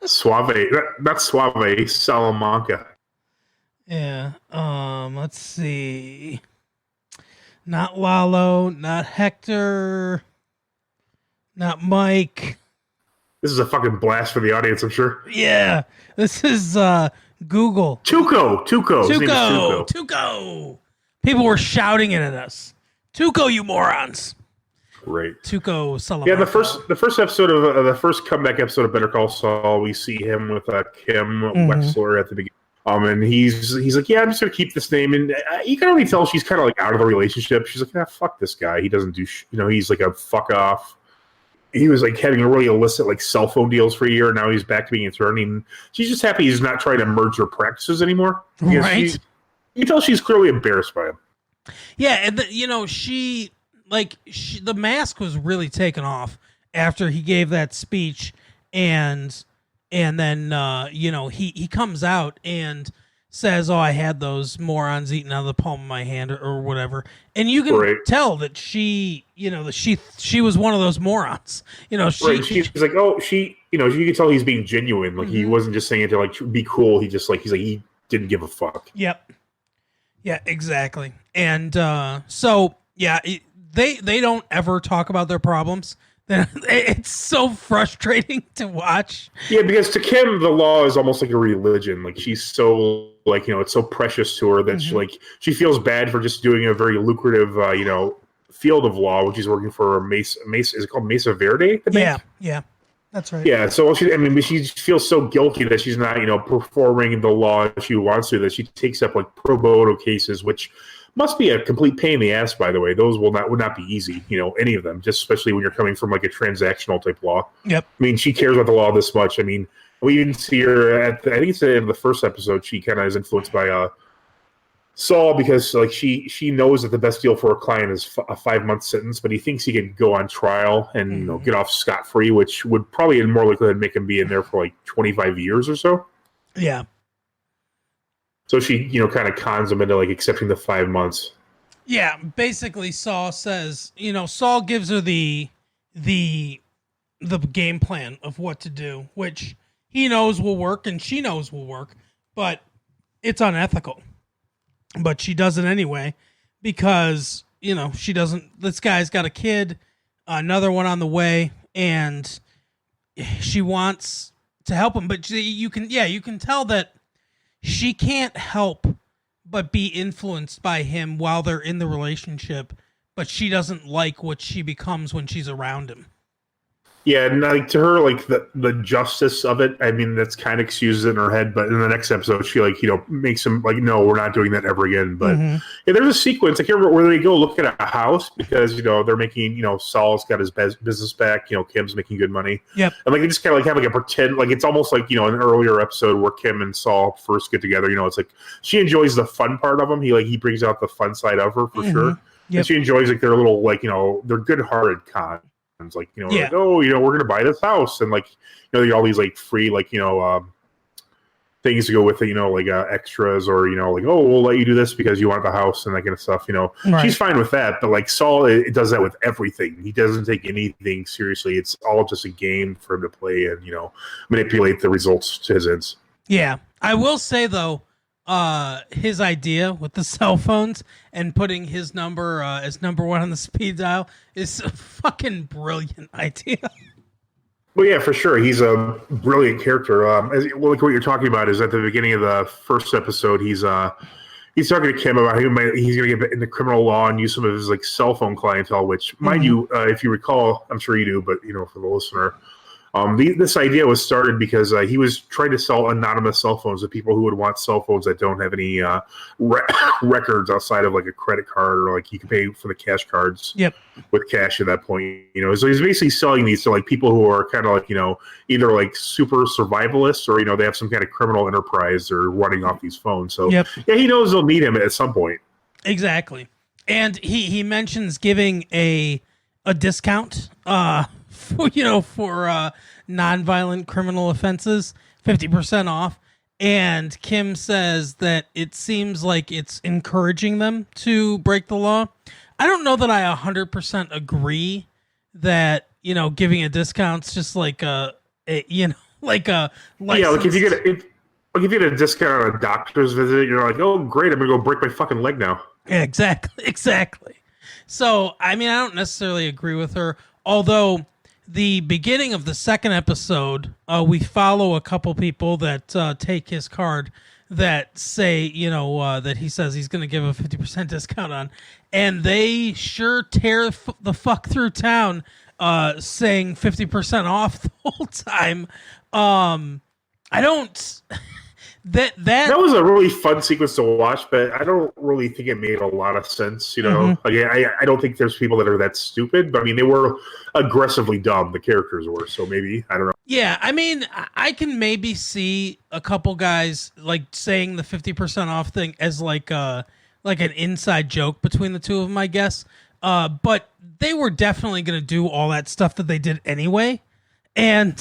Suave. Not Suave. Salamanca. Yeah. Let's see. Not Lalo. Not Hector. Not Mike. This is a fucking blast for the audience, I'm sure. Yeah. This is Google. Tuco. His name is Tuco. People were shouting it at us. Tuco, you morons. Right. Tuco Salamanca. Yeah, the first episode of the first comeback episode of Better Call Saul, we see him with Kim Wexler at the beginning. And he's like, yeah, I'm just gonna keep this name, and you can already tell she's kind of like out of the relationship. She's like, fuck this guy. He doesn't do, he's like a fuck off. He was like having a really illicit like cell phone deals for a year, and now he's back to being attorney. And she's just happy he's not trying to merge their practices anymore. Right. You can tell she's clearly embarrassed by him. Yeah, and the mask was really taken off after he gave that speech, and then he comes out and says, "Oh, I had those morons eating out of the palm of my hand," or whatever, and you can tell that she was one of those morons. She's like, oh, you can tell he's being genuine. Like he wasn't just saying it to like be cool. He didn't give a fuck. Yep. Yeah, exactly. And they don't ever talk about their problems. It's so frustrating to watch. Yeah, because to Kim, the law is almost like a religion. Like she's so it's so precious to her that she feels bad for just doing a very lucrative field of law, which is working for Mesa. Is it called Mesa Verde? Yeah. That's right. Yeah, so she feels so guilty that she's not, performing the law she wants to, that she takes up like pro bono cases, which must be a complete pain in the ass, by the way. Those would not be easy, any of them, just especially when you're coming from like a transactional type law. Yep. I mean, she cares about the law this much. I mean, we even see her I think it's the end of the first episode, she kind of is influenced by Saul, because like she knows that the best deal for a client is a 5-month sentence, but he thinks he can go on trial and get off scot-free, which would probably in more likelihood make him be in there for like 25 years or so. Yeah. So she kind of cons him into like accepting the 5 months. Yeah, basically Saul says, Saul gives her the game plan of what to do, which he knows will work and she knows will work, but it's unethical. But she does it anyway because, she doesn't. This guy's got a kid, another one on the way, and she wants to help him. But you can tell that she can't help but be influenced by him while they're in the relationship, but she doesn't like what she becomes when she's around him. Yeah, and like to her, like the justice of it. I mean, that's kind of excuses in her head, but in the next episode, she makes him like, no, we're not doing that ever again. But yeah, there's a sequence. I can't remember where they go look at a house because they're making Saul's got his business back. Kim's making good money. Yep. And like they just kind of like have like a pretend like it's almost like an earlier episode where Kim and Saul first get together. It's like she enjoys the fun part of him. He brings out the fun side of her for sure. Yep. And she enjoys like their little they're good-hearted cons. Like like, oh, we're gonna buy this house, and like there are all these like free things to go with it, like extras, or like, oh, we'll let you do this because you want the house and that kind of stuff. Right. She's fine with that, but like Saul, it does that with everything. He doesn't take anything seriously. It's all just a game for him to play and manipulate the results to his ends. Yeah, I will say though, his idea with the cell phones and putting his number as number one on the speed dial is a fucking brilliant idea. Well, yeah, for sure. He's a brilliant character. Like what you're talking about is at the beginning of the first episode, he's talking to Kim about he's going to get into criminal law and use some of his like cell phone clientele, which, mind you, if you recall, I'm sure you do, but for the listener, this idea was started because he was trying to sell anonymous cell phones to people who would want cell phones that don't have any records outside of like a credit card, or like you can pay for the cash cards with cash at that point. So he's basically selling these to like people who are kind of like, either like super survivalists or, they have some kind of criminal enterprise they're running off these phones. So yeah, he knows they'll need him at some point. Exactly. And he mentions giving a discount, for nonviolent criminal offenses, 50% off. And Kim says that it seems like it's encouraging them to break the law. I don't know that I 100% agree that, giving a discount's just like like a license. Yeah, like if you get a discount on a doctor's visit, you're like, oh, great, I'm going to go break my fucking leg now. Yeah, exactly. So, I mean, I don't necessarily agree with her, although the beginning of the second episode, we follow a couple people that take his card that say, that he says he's going to give a 50% discount on. And they sure tear the fuck through town saying 50% off the whole time. I don't... That was a really fun sequence to watch, but I don't really think it made a lot of sense. Like, I don't think there's people that are that stupid, but I mean, they were aggressively dumb. The characters were, so maybe I don't know. Yeah, I mean, I can maybe see a couple guys like saying the 50% off thing as like an inside joke between the two of them, I guess. But they were definitely going to do all that stuff that they did anyway, and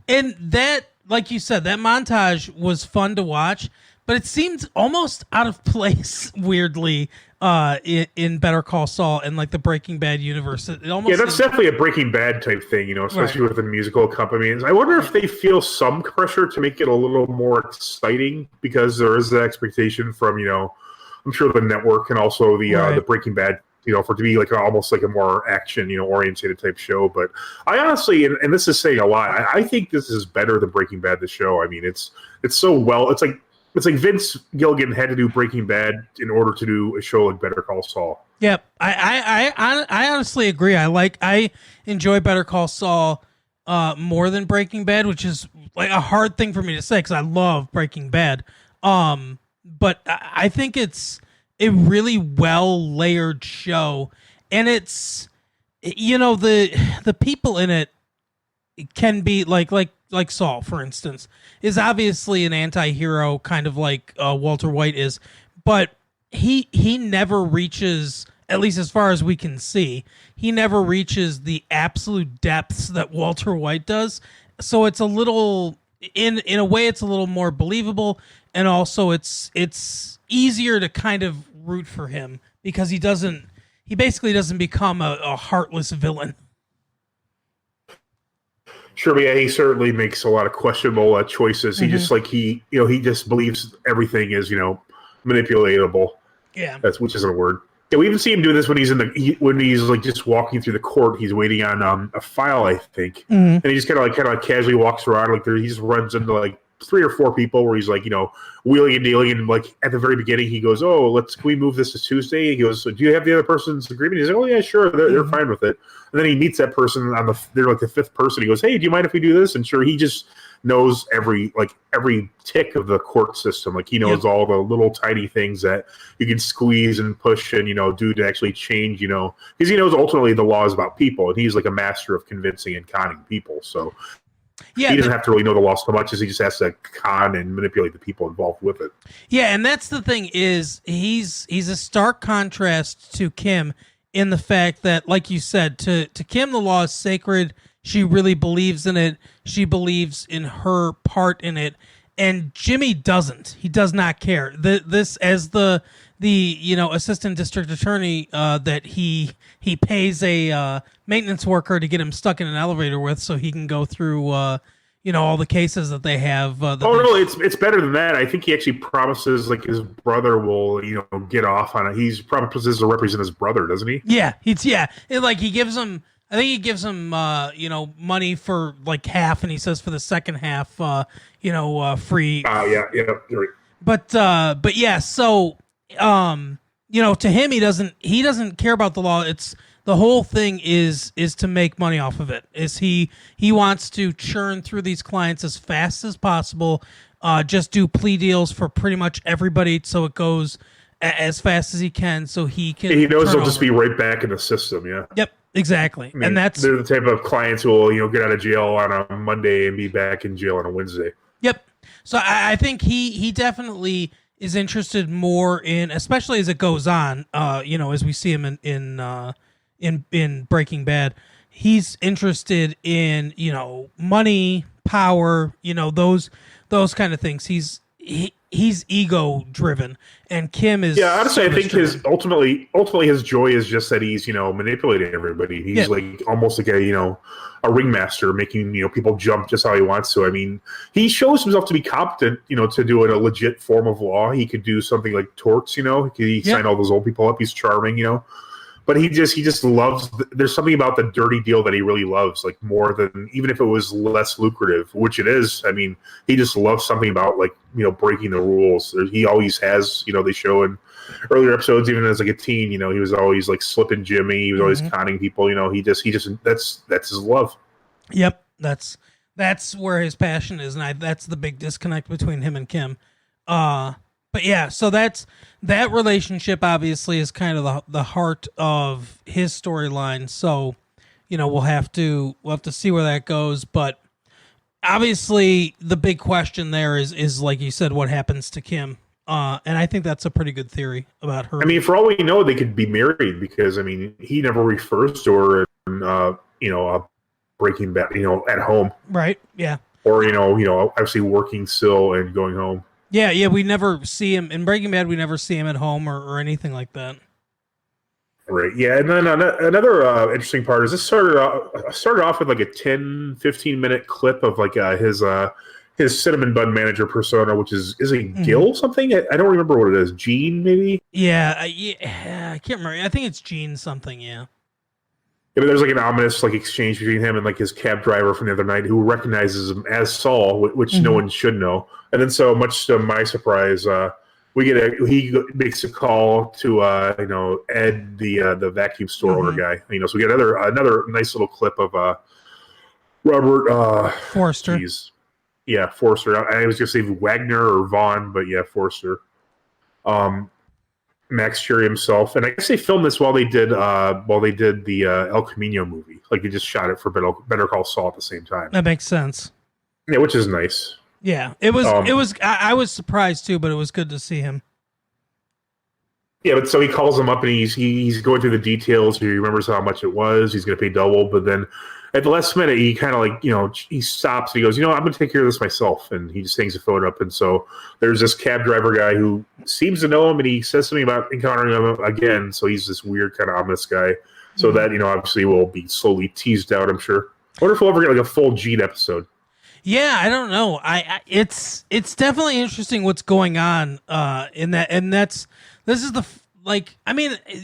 that. Like you said, that montage was fun to watch, but it seems almost out of place, weirdly, in Better Call Saul and like the Breaking Bad universe. That's definitely a Breaking Bad type thing, especially with the musical accompaniments. I wonder if they feel some pressure to make it a little more exciting because there is the expectation from, I'm sure the network and also the Breaking Bad. For it to be like almost like a more action, oriented type show. But I honestly, and this is saying a lot, I think this is better than Breaking Bad, the show. I mean, it's so well. It's like Vince Gilligan had to do Breaking Bad in order to do a show like Better Call Saul. Yep, I honestly agree. I enjoy Better Call Saul more than Breaking Bad, which is like a hard thing for me to say because I love Breaking Bad. But I think it's a really well layered show, and it's the people in it can be like Saul, for instance, is obviously an anti-hero, kind of like Walter White is, but he never reaches, at least as far as we can see, he never reaches the absolute depths that Walter White does. So it's a little, in a way, it's a little more believable, and also it's easier to kind of root for him because he basically doesn't become a heartless villain. Sure, but yeah, he certainly makes a lot of questionable choices. He just he just believes everything is manipulatable. Yeah, which isn't a word. Yeah, we even see him do this when he's when he's like just walking through the court. He's waiting on a file, I think, and he just kind of casually walks around he just runs into like 3 or 4 people where he's like, wheeling and dealing, and like at the very beginning he goes, "Oh, can we move this to Tuesday?" He goes, "So do you have the other person's agreement?" He's like, "Oh yeah, sure, they're fine with it." And then he meets that person they're like the 5th person. He goes, "Hey, do you mind if we do this?" And sure, he just knows every tick of the court system. Like he knows all the little tiny things that you can squeeze and push and do to actually change. Because he knows ultimately the law is about people, and he's like a master of convincing and conning people. So he doesn't have to really know the law so much as he just has to con and manipulate the people involved with it. Yeah, and that's the thing is he's a stark contrast to Kim in the fact that, like you said, to Kim the law is sacred. She really believes in it. She believes in her part in it. And Jimmy doesn't. He does not care. This as the assistant district attorney that he pays a maintenance worker to get him stuck in an elevator with, so he can go through all the cases that they have. No, it's better than that. I think he actually promises like his brother will get off on it. He promises to represent his brother, doesn't he? Yeah, he gives him. I think he gives him, money for like half, and he says for the second half, free. Yeah, you're right. But yeah, so, to him, he doesn't care about the law. It's the whole thing is to make money off of it. He wants to churn through these clients as fast as possible, just do plea deals for pretty much everybody, so it goes as fast as he can, so he can. He knows he'll just be right back in the system. Yeah. Yep. Exactly. I mean, and that's they're the type of clients who will, get out of jail on a Monday and be back in jail on a Wednesday. Yep. So I think he definitely is interested more in, especially as it goes on, as we see him in Breaking Bad, he's interested in, money, power, those kind of things. He's ego driven, and Kim is. Yeah, honestly, I think his ultimately his joy is just that he's manipulating everybody. He's like almost like a ringmaster, making people jump just how he wants to. I mean, he shows himself to be competent, to do a legit form of law. He could do something like torts, he sign all those old people up. He's charming, But he just loves. There's something about the dirty deal that he really loves, like more than even if it was less lucrative, which it is. I mean, he just loves something about like breaking the rules. He always has. They show in earlier episodes, even as like a teen, he was always like slipping Jimmy. He was always conning people. He just that's his love. Yep, that's where his passion is, and that's the big disconnect between him and Kim. But yeah, so that relationship obviously is kind of the heart of his storyline. So, we'll have to see where that goes. But obviously, the big question there is like you said, what happens to Kim? And I think that's a pretty good theory about her. I mean, for all we know, they could be married because he never refers to her in Breaking Bad, at home, right? Yeah, or obviously working still and going home. Yeah, we never see him in Breaking Bad. We never see him at home or anything like that. Right. Yeah, and then another interesting part is this started off with like a 10, 15-minute clip of like his cinnamon bun manager persona, which is it Gil something? I don't remember what it is. Gene maybe? Yeah, I can't remember. I think it's Gene something. Yeah. Yeah, but there's like an ominous like exchange between him and like his cab driver from the other night, who recognizes him as Saul, which no one should know. And then, so much to my surprise, he makes a call to Ed, the vacuum store owner guy. So we get another nice little clip of Robert Forster. Yeah, Forster. I was gonna say Wagner or Vaughn, but yeah, Forster. Max Cherry himself, and I guess they filmed this while they did the El Camino movie. Like they just shot it for Better Call Saul at the same time. That makes sense. Yeah, which is nice. Yeah, it was. I was surprised too, but it was good to see him. Yeah, but so he calls him up and he's going through the details. He remembers how much it was. He's going to pay double, but then at the last minute, he kind of like he stops and he goes, I'm going to take care of this myself, and he just hangs the phone up. And so there's this cab driver guy who seems to know him, and he says something about encountering him again. So he's this weird kind of ominous guy. So that obviously will be slowly teased out, I'm sure. I wonder if we'll ever get like a full Gene episode. Yeah, I don't know. It's definitely interesting what's going on in that, and this is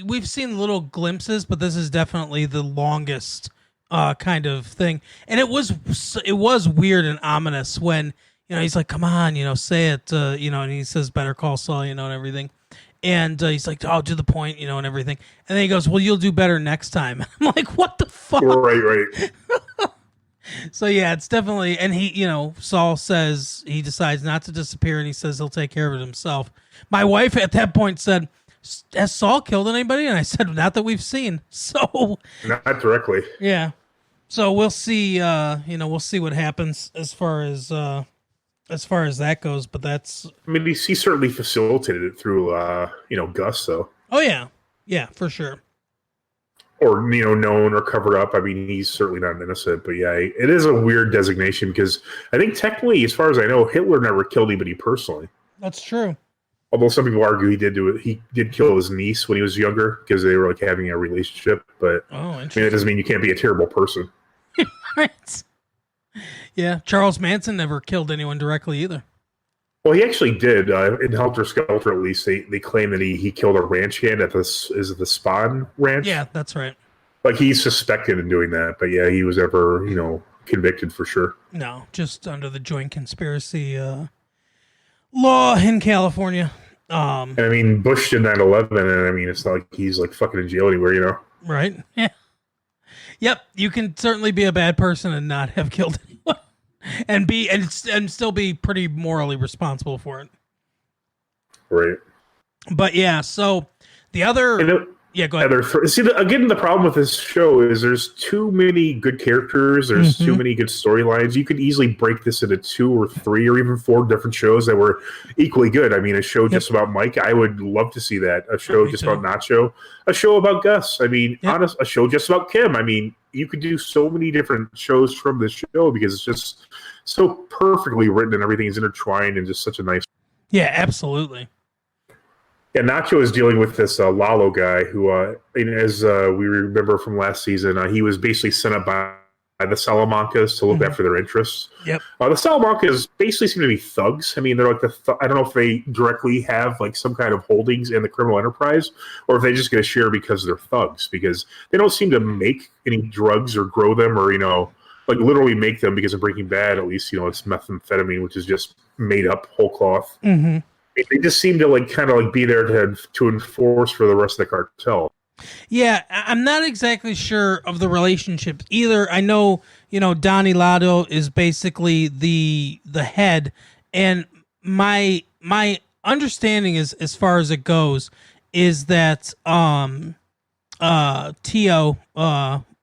we've seen little glimpses, but this is definitely the longest kind of thing. And it was weird and ominous when he's like, come on, say it, and he says, better call Saul, and everything. And he's like, oh, to the point, and everything. And then he goes, well, you'll do better next time. I'm like, what the fuck? Right. So, yeah, it's definitely, and he, Saul says he decides not to disappear, and he says he'll take care of it himself. My wife at that point said, has Saul killed anybody? And I said, not that we've seen. So, Not directly. yeah. So we'll see, we'll see what happens as far as that goes, but that's... I mean, he certainly facilitated it through, Gus, though. Oh, yeah. Yeah, for sure. Or, known or covered up. I mean, he's certainly not innocent, but yeah, it is a weird designation because I think technically, as far as I know, Hitler never killed anybody personally. That's true. Although some people argue he did do it. He did kill his niece when he was younger because they were like having a relationship, but that doesn't mean you can't be a terrible person. Right. Yeah, Charles Manson never killed anyone directly either. Well, he actually did. In Helter Skelter, at least, they claim that he killed a ranch hand at the Spawn Ranch? Yeah, that's right. Like, he's suspected in doing that, but yeah, he was ever, convicted for sure. No, just under the joint conspiracy law in California. And I mean, Bush did 9/11, and I mean, it's not like he's like fucking in jail anywhere, Right? Yeah. Yep, you can certainly be a bad person and not have killed anyone. And still be pretty morally responsible for it. Right. But yeah, so the other... Yeah, go ahead. Again, the problem with this show is there's too many good characters. There's too many good storylines. You could easily break this into 2 or 3 or even 4 different shows that were equally good. I mean, a show just about Mike, I would love to see that. A show just about Nacho. A show about Gus. I mean, a show just about Kim. I mean, you could do so many different shows from this show because it's just so perfectly written and everything is intertwined and just such a nice... Yeah, absolutely. Yeah, Nacho is dealing with this Lalo guy who, as we remember from last season, he was basically sent up by the Salamancas to look after their interests. Yep. The Salamancas basically seem to be thugs. I mean, they're like I don't know if they directly have like some kind of holdings in the criminal enterprise or if they just get a share because they're thugs because they don't seem to make any drugs or grow them or, like literally make them because of Breaking Bad. At least, it's methamphetamine, which is just made up whole cloth. Mm-hmm. They just seem to kind of be there to enforce for the rest of the cartel. Yeah, I'm not exactly sure of the relationship either. I know, Donnie Lado is basically the head, and my understanding is, as far as it goes, is that Tio,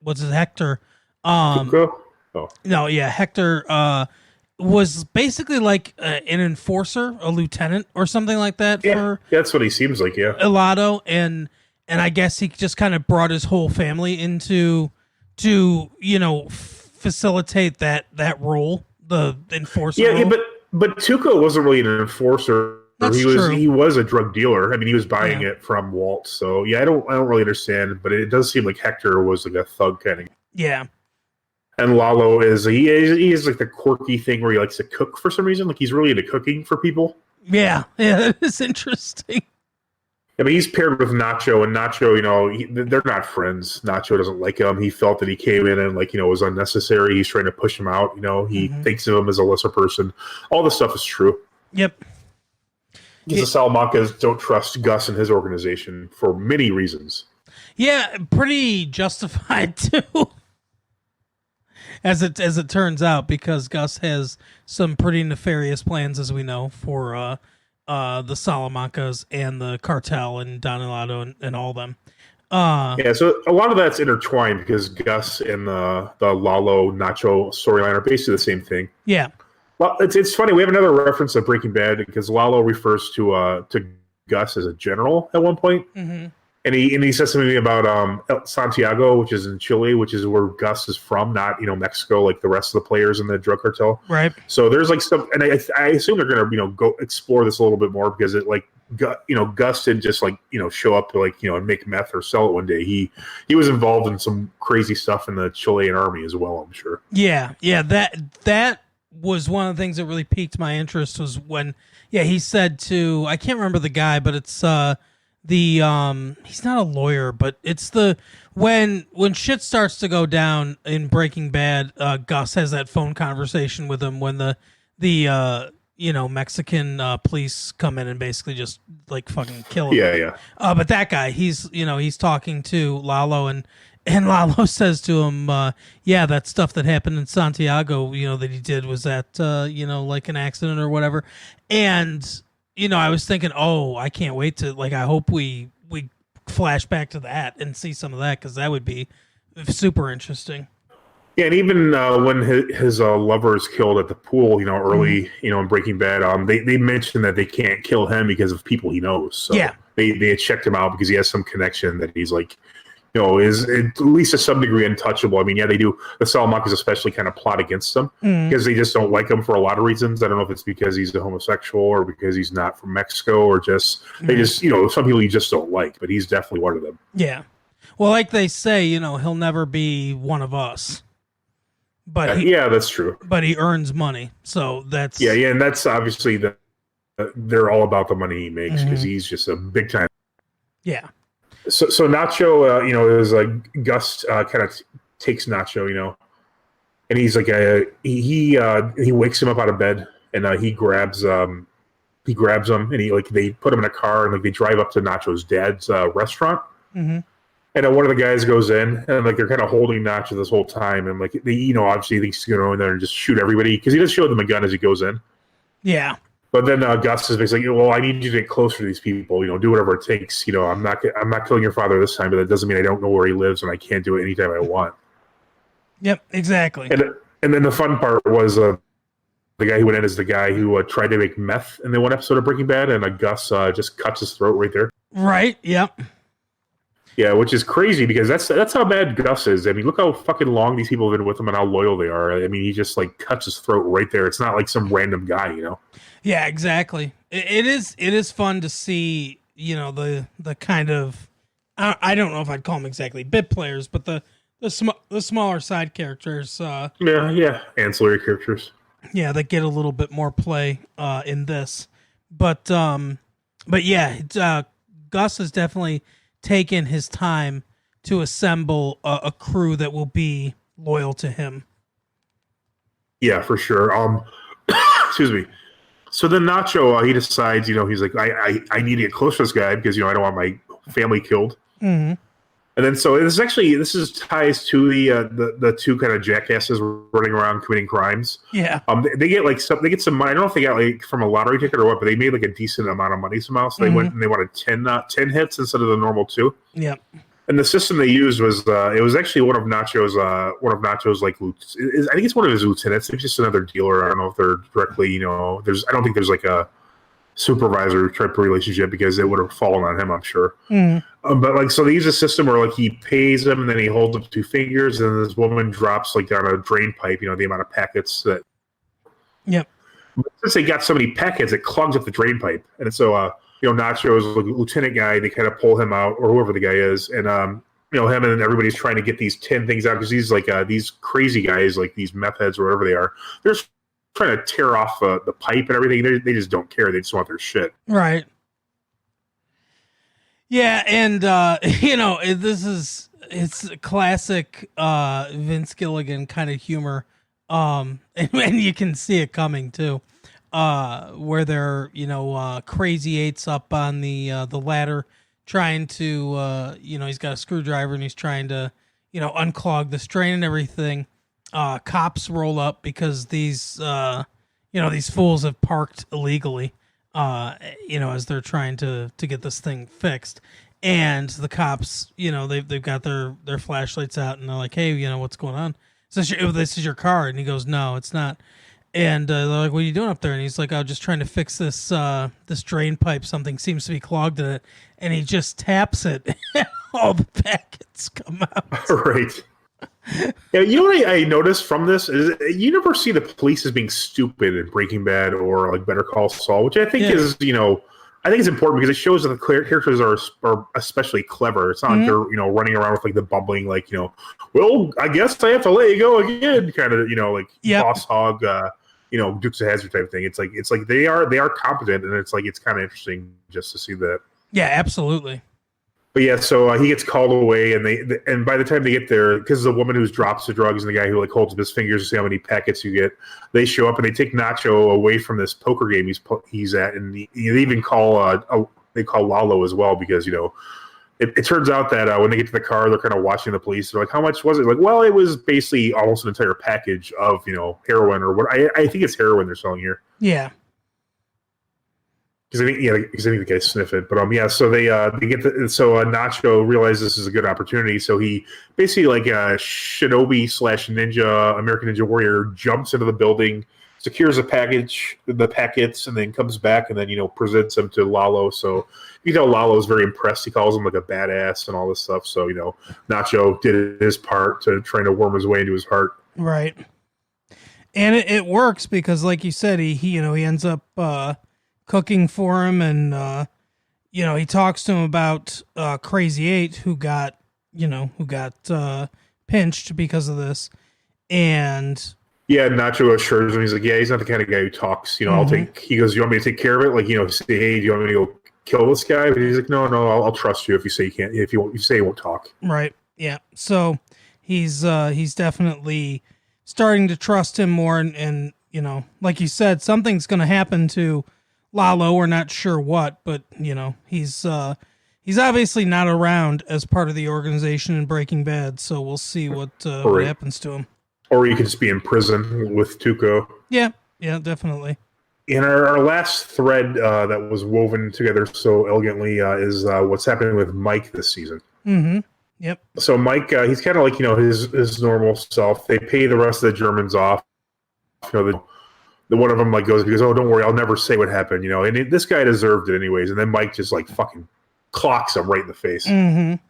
what's his Hector? Tuco? Oh. No, yeah, Hector was basically like an enforcer, a lieutenant or something like that. Yeah, that's what he seems like, yeah. Elado, and I guess he just kind of brought his whole family to facilitate that role, the enforcer role. but Tuco wasn't really an enforcer. That's true. He was a drug dealer. I mean, he was buying it from Walt. So yeah, I don't really understand, but it does seem like Hector was like a thug kind of. Yeah. And Lalo is like the quirky thing where he likes to cook for some reason. Like he's really into cooking for people. Yeah, that is interesting. I mean, he's paired with Nacho, and Nacho, they're not friends. Nacho doesn't like him. He felt that he came in and was unnecessary. He's trying to push him out. He thinks of him as a lesser person. All this stuff is true. Yep. Because the Salamancas don't trust Gus and his organization for many reasons. Yeah, pretty justified too. As it turns out, because Gus has some pretty nefarious plans, as we know, for the Salamancas and the cartel and Don Elado and all them. Yeah, so a lot of that's intertwined because Gus and the Lalo Nacho storyline are basically the same thing. Yeah. Well, it's funny. We have another reference to Breaking Bad because Lalo refers to Gus as a general at one point. Mm-hmm. And he says something about Santiago, which is in Chile, which is where Gus is from, not Mexico, like the rest of the players in the drug cartel. Right. So there's some, and I assume they're gonna go explore this a little bit more because it Gus didn't just show up to and make meth or sell it one day. He was involved in some crazy stuff in the Chilean army as well, I'm sure. Yeah. That was one of the things that really piqued my interest was when he said to, I can't remember the guy, but it's he's not a lawyer, but it's when shit starts to go down in Breaking Bad, Gus has that phone conversation with him when Mexican police come in and basically just like fucking kill him. Yeah. But that guy, he's talking to Lalo, and Lalo says to him, yeah, that stuff that happened in Santiago, that he did, was that, like an accident or whatever. And, I was thinking, oh, I can't wait to, like, I hope we flash back to that and see some of that, because that would be super interesting. Yeah, and even when his lover is killed at the pool, early, in Breaking Bad, they mentioned that they can't kill him because of people he knows. So yeah. They had checked him out because he has some connection that he's like, is at least to some degree untouchable. I mean, yeah, they do. The Salamancas especially kind of plot against him because they just don't like him for a lot of reasons. I don't know if it's because he's a homosexual or because he's not from Mexico or just, they just, some people you just don't like, but he's definitely one of them. Yeah. Well, like they say, he'll never be one of us. But yeah, that's true. But he earns money, so that's yeah, and that's obviously they're all about the money he makes because he's just a big time. Yeah. So Nacho, is like Gus kind of takes Nacho, and he's like he wakes him up out of bed and he grabs him and they put him in a car and like they drive up to Nacho's dad's restaurant. Mm-hmm. And one of the guys goes in, and like they're kind of holding Nacho this whole time, and like they, obviously thinks he's going to go in there and just shoot everybody because he does show them a gun as he goes in. Yeah. But then Gus is basically, well, I need you to get closer to these people. Do whatever it takes. I'm not killing your father this time, but that doesn't mean I don't know where he lives and I can't do it anytime I want. Yep, exactly. And then the fun part was the guy who went in is the guy who tried to make meth in the one episode of Breaking Bad, and Gus just cuts his throat right there. Right. Yep. Yeah, which is crazy because that's how bad Gus is. I mean, look how fucking long these people have been with him and how loyal they are. I mean, he just like cuts his throat right there. It's not like some random guy, Yeah, exactly. It is fun to see, the kind of, I don't know if I'd call them exactly bit players, but the smaller side characters. Yeah, ancillary characters. Yeah, that get a little bit more play in this, but yeah, Gus is definitely taken his time to assemble a crew that will be loyal to him. Yeah, for sure. Excuse me. So then Nacho, he decides, he's like, I need to get close to this guy because, I don't want my family killed. Mm-hmm. And then so this is ties to the two kind of jackasses running around committing crimes. Yeah. They get some money. I don't know if they got like from a lottery ticket or what, but they made like a decent amount of money somehow. So they went and they wanted 10 hits instead of the normal 2. Yep. And the system they used was it was actually one of Nacho's like I think it's one of his lieutenants. It's just another dealer. I don't know if they're directly I don't think there's like a supervisor type relationship because it would have fallen on him, I'm sure. But like, so they use a system where like he pays him and then he holds up 2 fingers and this woman drops like down a drain pipe, the amount of packets that. Yep. Since they got so many packets, it clogs up the drain pipe. And so, Nacho is like a lieutenant guy. They kind of pull him out or whoever the guy is. And, him and everybody's trying to get these 10 things out because these like these crazy guys, like these meth heads or whatever they are, they're just trying to tear off the pipe and everything. They just don't care. They just want their shit. Right. Yeah, and it's classic Vince Gilligan kind of humor, and you can see it coming too, where they're crazy eights up on the ladder trying to he's got a screwdriver and he's trying to unclog the drain and everything. Cops roll up because these fools have parked illegally. As they're trying to get this thing fixed, and the cops, they've got their flashlights out, and they're like, "Hey, what's going on? This is your car?" And he goes, "No, it's not." And they're like, "What are you doing up there?" And he's like, "I'm just trying to fix this this drain pipe. Something seems to be clogged in it." And he just taps it, and all the packets come out. Right. Yeah, what I noticed from this is you never see the police as being stupid in Breaking Bad or like Better Call Saul, which I think is, I think it's important because it shows that the characters are especially clever. It's not like they're, running around with like the bumbling, like, well, I guess I have to let you go again, kind of, like boss hog, Dukes of Hazzard type thing. It's like they are competent, and it's like it's kind of interesting just to see that. Yeah, absolutely. But yeah, so he gets called away, and by the time they get there, because the woman who drops the drugs and the guy who like holds up his fingers to see how many packets you get, they show up and they take Nacho away from this poker game he's at, and they even call they call Lalo as well because it turns out that when they get to the car, they're kind of watching the police. They're like, "How much was it?" Like, well, it was basically almost an entire package of heroin or what I think it's heroin they're selling here. Yeah. Because I think the guys sniff it, but yeah. So they get Nacho realizes this is a good opportunity, so he basically like a shinobi / ninja, American Ninja Warrior, jumps into the building, secures the packets, and then comes back and then presents them to Lalo. So Lalo's very impressed. He calls him like a badass and all this stuff. So Nacho did his part to trying to worm his way into his heart. Right, and it works because, like you said, he ends up cooking for him, and he talks to him about Crazy 8 who got pinched because of this, and Nacho assures him, he's like, he's not the kind of guy who talks. He goes, you want me to take care of it? Like, say, hey, do you want me to go kill this guy? But he's like, no, I'll trust you if you say you can't. If you say you won't talk. Right. Yeah. So he's definitely starting to trust him more, and like you said, something's going to happen to Lalo. We're not sure what, but he's obviously not around as part of the organization in Breaking Bad, so we'll see what happens to him. Or he could just be in prison with Tuco. Yeah, definitely. In our last thread that was woven together so elegantly is what's happening with Mike this season. Mm-hmm. Yep. So Mike, he's kind of like his normal self. They pay the rest of the Germans off. The one of them like goes, "Oh, don't worry, I'll never say what happened," And this guy deserved it anyways. And then Mike just like fucking clocks him right in the face. Mm-hmm.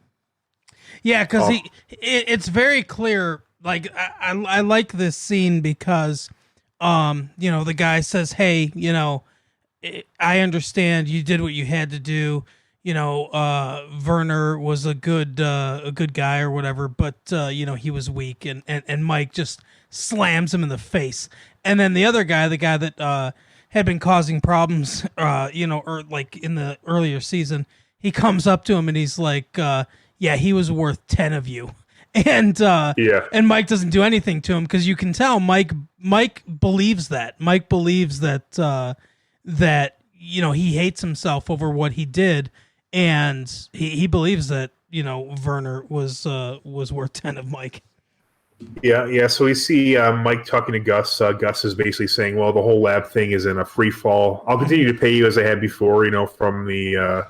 Yeah, because it's very clear. Like I like this scene because, the guy says, "Hey, I understand you did what you had to do. Werner was a good guy or whatever, but he was weak," and Mike just slams him in the face. And then the other guy, the guy that had been causing problems, or like in the earlier season, he comes up to him and he's like, he was worth 10 of you. And and Mike doesn't do anything to him because you can tell Mike believes that. Mike believes that he hates himself over what he did, and he believes that Werner was worth 10 of Mike. Yeah. So we see Mike talking to Gus. Gus is basically saying, "Well, the whole lab thing is in a free fall. I'll continue to pay you as I had before, from the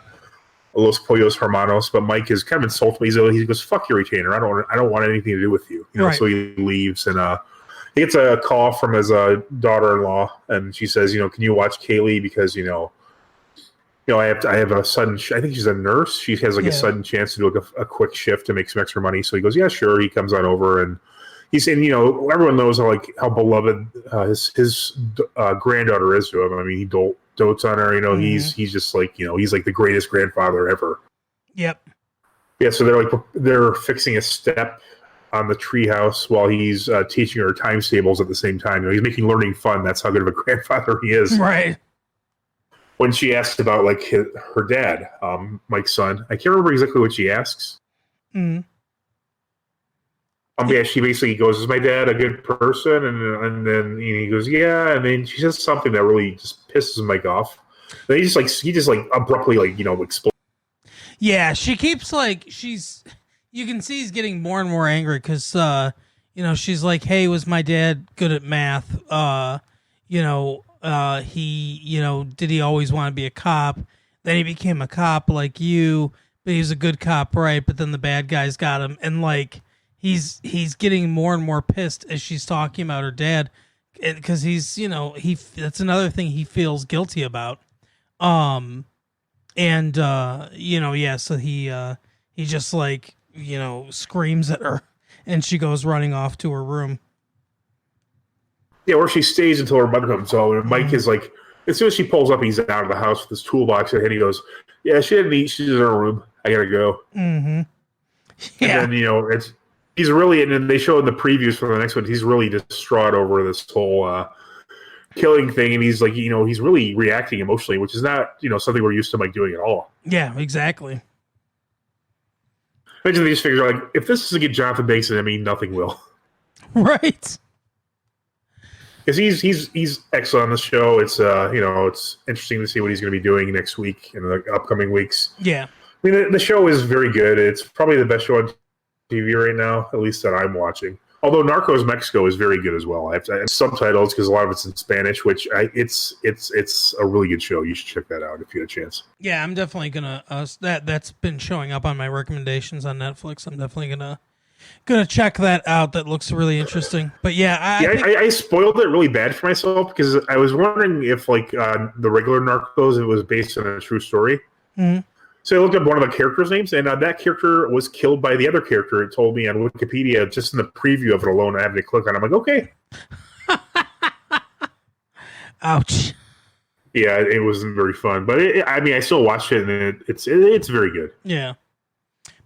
Los Pollos Hermanos." But Mike is kind of insulted. He goes, "Fuck your retainer. I don't want anything to do with you." Right. So he leaves, and he gets a call from his daughter-in-law, and she says, "Can you watch Kaylee because I have a sudden. I think she's a nurse. She has a sudden chance to do like a quick shift to make some extra money." So he goes, "Yeah, sure." He comes on over, and he's saying, everyone knows how beloved his granddaughter is to him. I mean, he dotes on her. Mm-hmm. He's just like he's like the greatest grandfather ever. Yep. Yeah. So they're fixing a step on the treehouse while he's teaching her times tables at the same time. He's making learning fun. That's how good of a grandfather he is. Right. When she asks about like her dad, Mike's son, I can't remember exactly what she asks. Mm-hmm. She basically goes, "Is my dad a good person?" And then he goes, "Yeah." And then she says something that really just pisses Mike off. Then he just abruptly explodes. Yeah, she keeps you can see he's getting more and more angry because she's like, "Hey, was my dad good at math? Did he always want to be a cop? Then he became a cop like you, but he was a good cop, right? But then the bad guys got him." And he's getting more and more pissed as she's talking about her dad because that's another thing he feels guilty about. So he just screams at her and she goes running off to her room. Yeah, or she stays until her mother comes home. And Mike is like, as soon as she pulls up, he's out of the house with his toolbox, and he goes, "Yeah, she didn't eat. She's in her room. I gotta go." Mm-hmm. Yeah. And then he's really, and then they show in the previews for the next one, he's really distraught over this whole killing thing, and he's like, he's really reacting emotionally, which is not something we're used to Mike doing at all. Yeah, exactly. Imagine they just figure like, if this doesn't get Jonathan Banks, I mean, nothing will. Right. Because he's excellent on the show. It's it's interesting to see what he's going to be doing next week and the upcoming weeks. Yeah. I mean, the show is very good. It's probably the best show on TV right now, at least that I'm watching. Although Narcos Mexico is very good as well. I have subtitles because a lot of it's in Spanish, which it's a really good show. You should check that out if you get a chance. Yeah, I'm definitely gonna. That's been showing up on my recommendations on Netflix. I'm definitely gonna check that out. That looks really interesting. But yeah, I spoiled it really bad for myself because I was wondering if like the regular Narcos, it was based on a true story. Mm-hmm. So I looked up one of the characters' names, and that character was killed by the other character. It told me on Wikipedia, just in the preview of it alone, I had to click on it. I'm like, okay. Ouch. Yeah, it wasn't very fun. But, I still watched it, and it's very good. Yeah.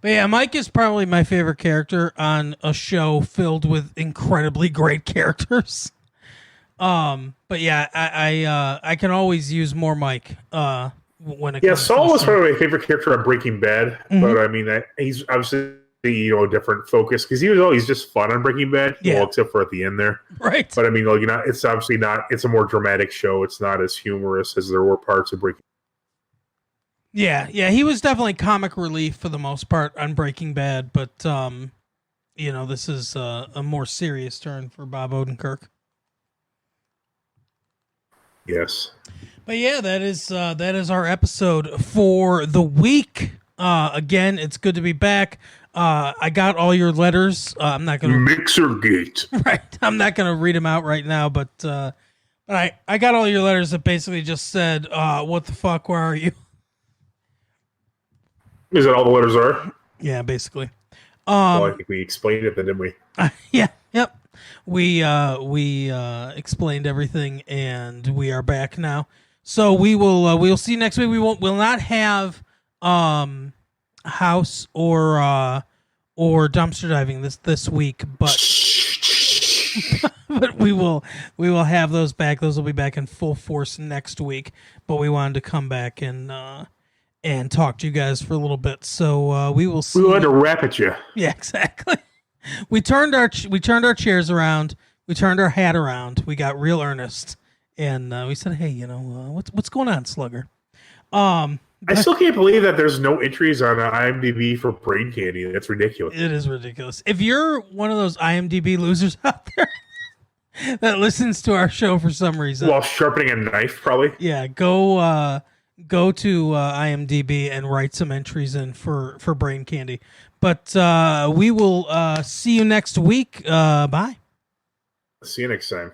But yeah, Mike is probably my favorite character on a show filled with incredibly great characters. But yeah, I can always use more Mike, when it comes Saul to was probably my favorite character on Breaking Bad, Mm-hmm. but I mean, he's obviously a different focus because he was always just fun on Breaking Bad, except for at the end there. Right. But I mean, it's obviously not. It's a more dramatic show. It's not as humorous as there were parts of Breaking. Yeah, he was definitely comic relief for the most part on Breaking Bad, but this is a more serious turn for Bob Odenkirk. Yes. But yeah, that is our episode for the week. Again, it's good to be back. I got all your letters. I'm not gonna Mixergate. Right. I'm not gonna read them out right now, but I got all your letters that basically just said, "What the fuck? Where are you?" Is that all the letters are? Yeah, basically. Well, I think we explained it, then, didn't we? Yeah. Yep. We explained everything, and we are back now. So we'll see you next week. We'll not have house or dumpster diving this week, but but we will have those back. Those will be back in full force next week. But we wanted to come back and talk to you guys for a little bit. So we will see. We wanted to rap at you. Yeah, exactly. We turned our chairs around. We turned our hat around. We got real earnest, and we said, "Hey, what's going on, Slugger?" I still can't believe that there's no entries on IMDb for Brain Candy. That's ridiculous. It is ridiculous. If you're one of those IMDb losers out there that listens to our show for some reason, while sharpening a knife, probably. Yeah, go to IMDb and write some entries in for Brain Candy. But we will see you next week. Bye. See you next time.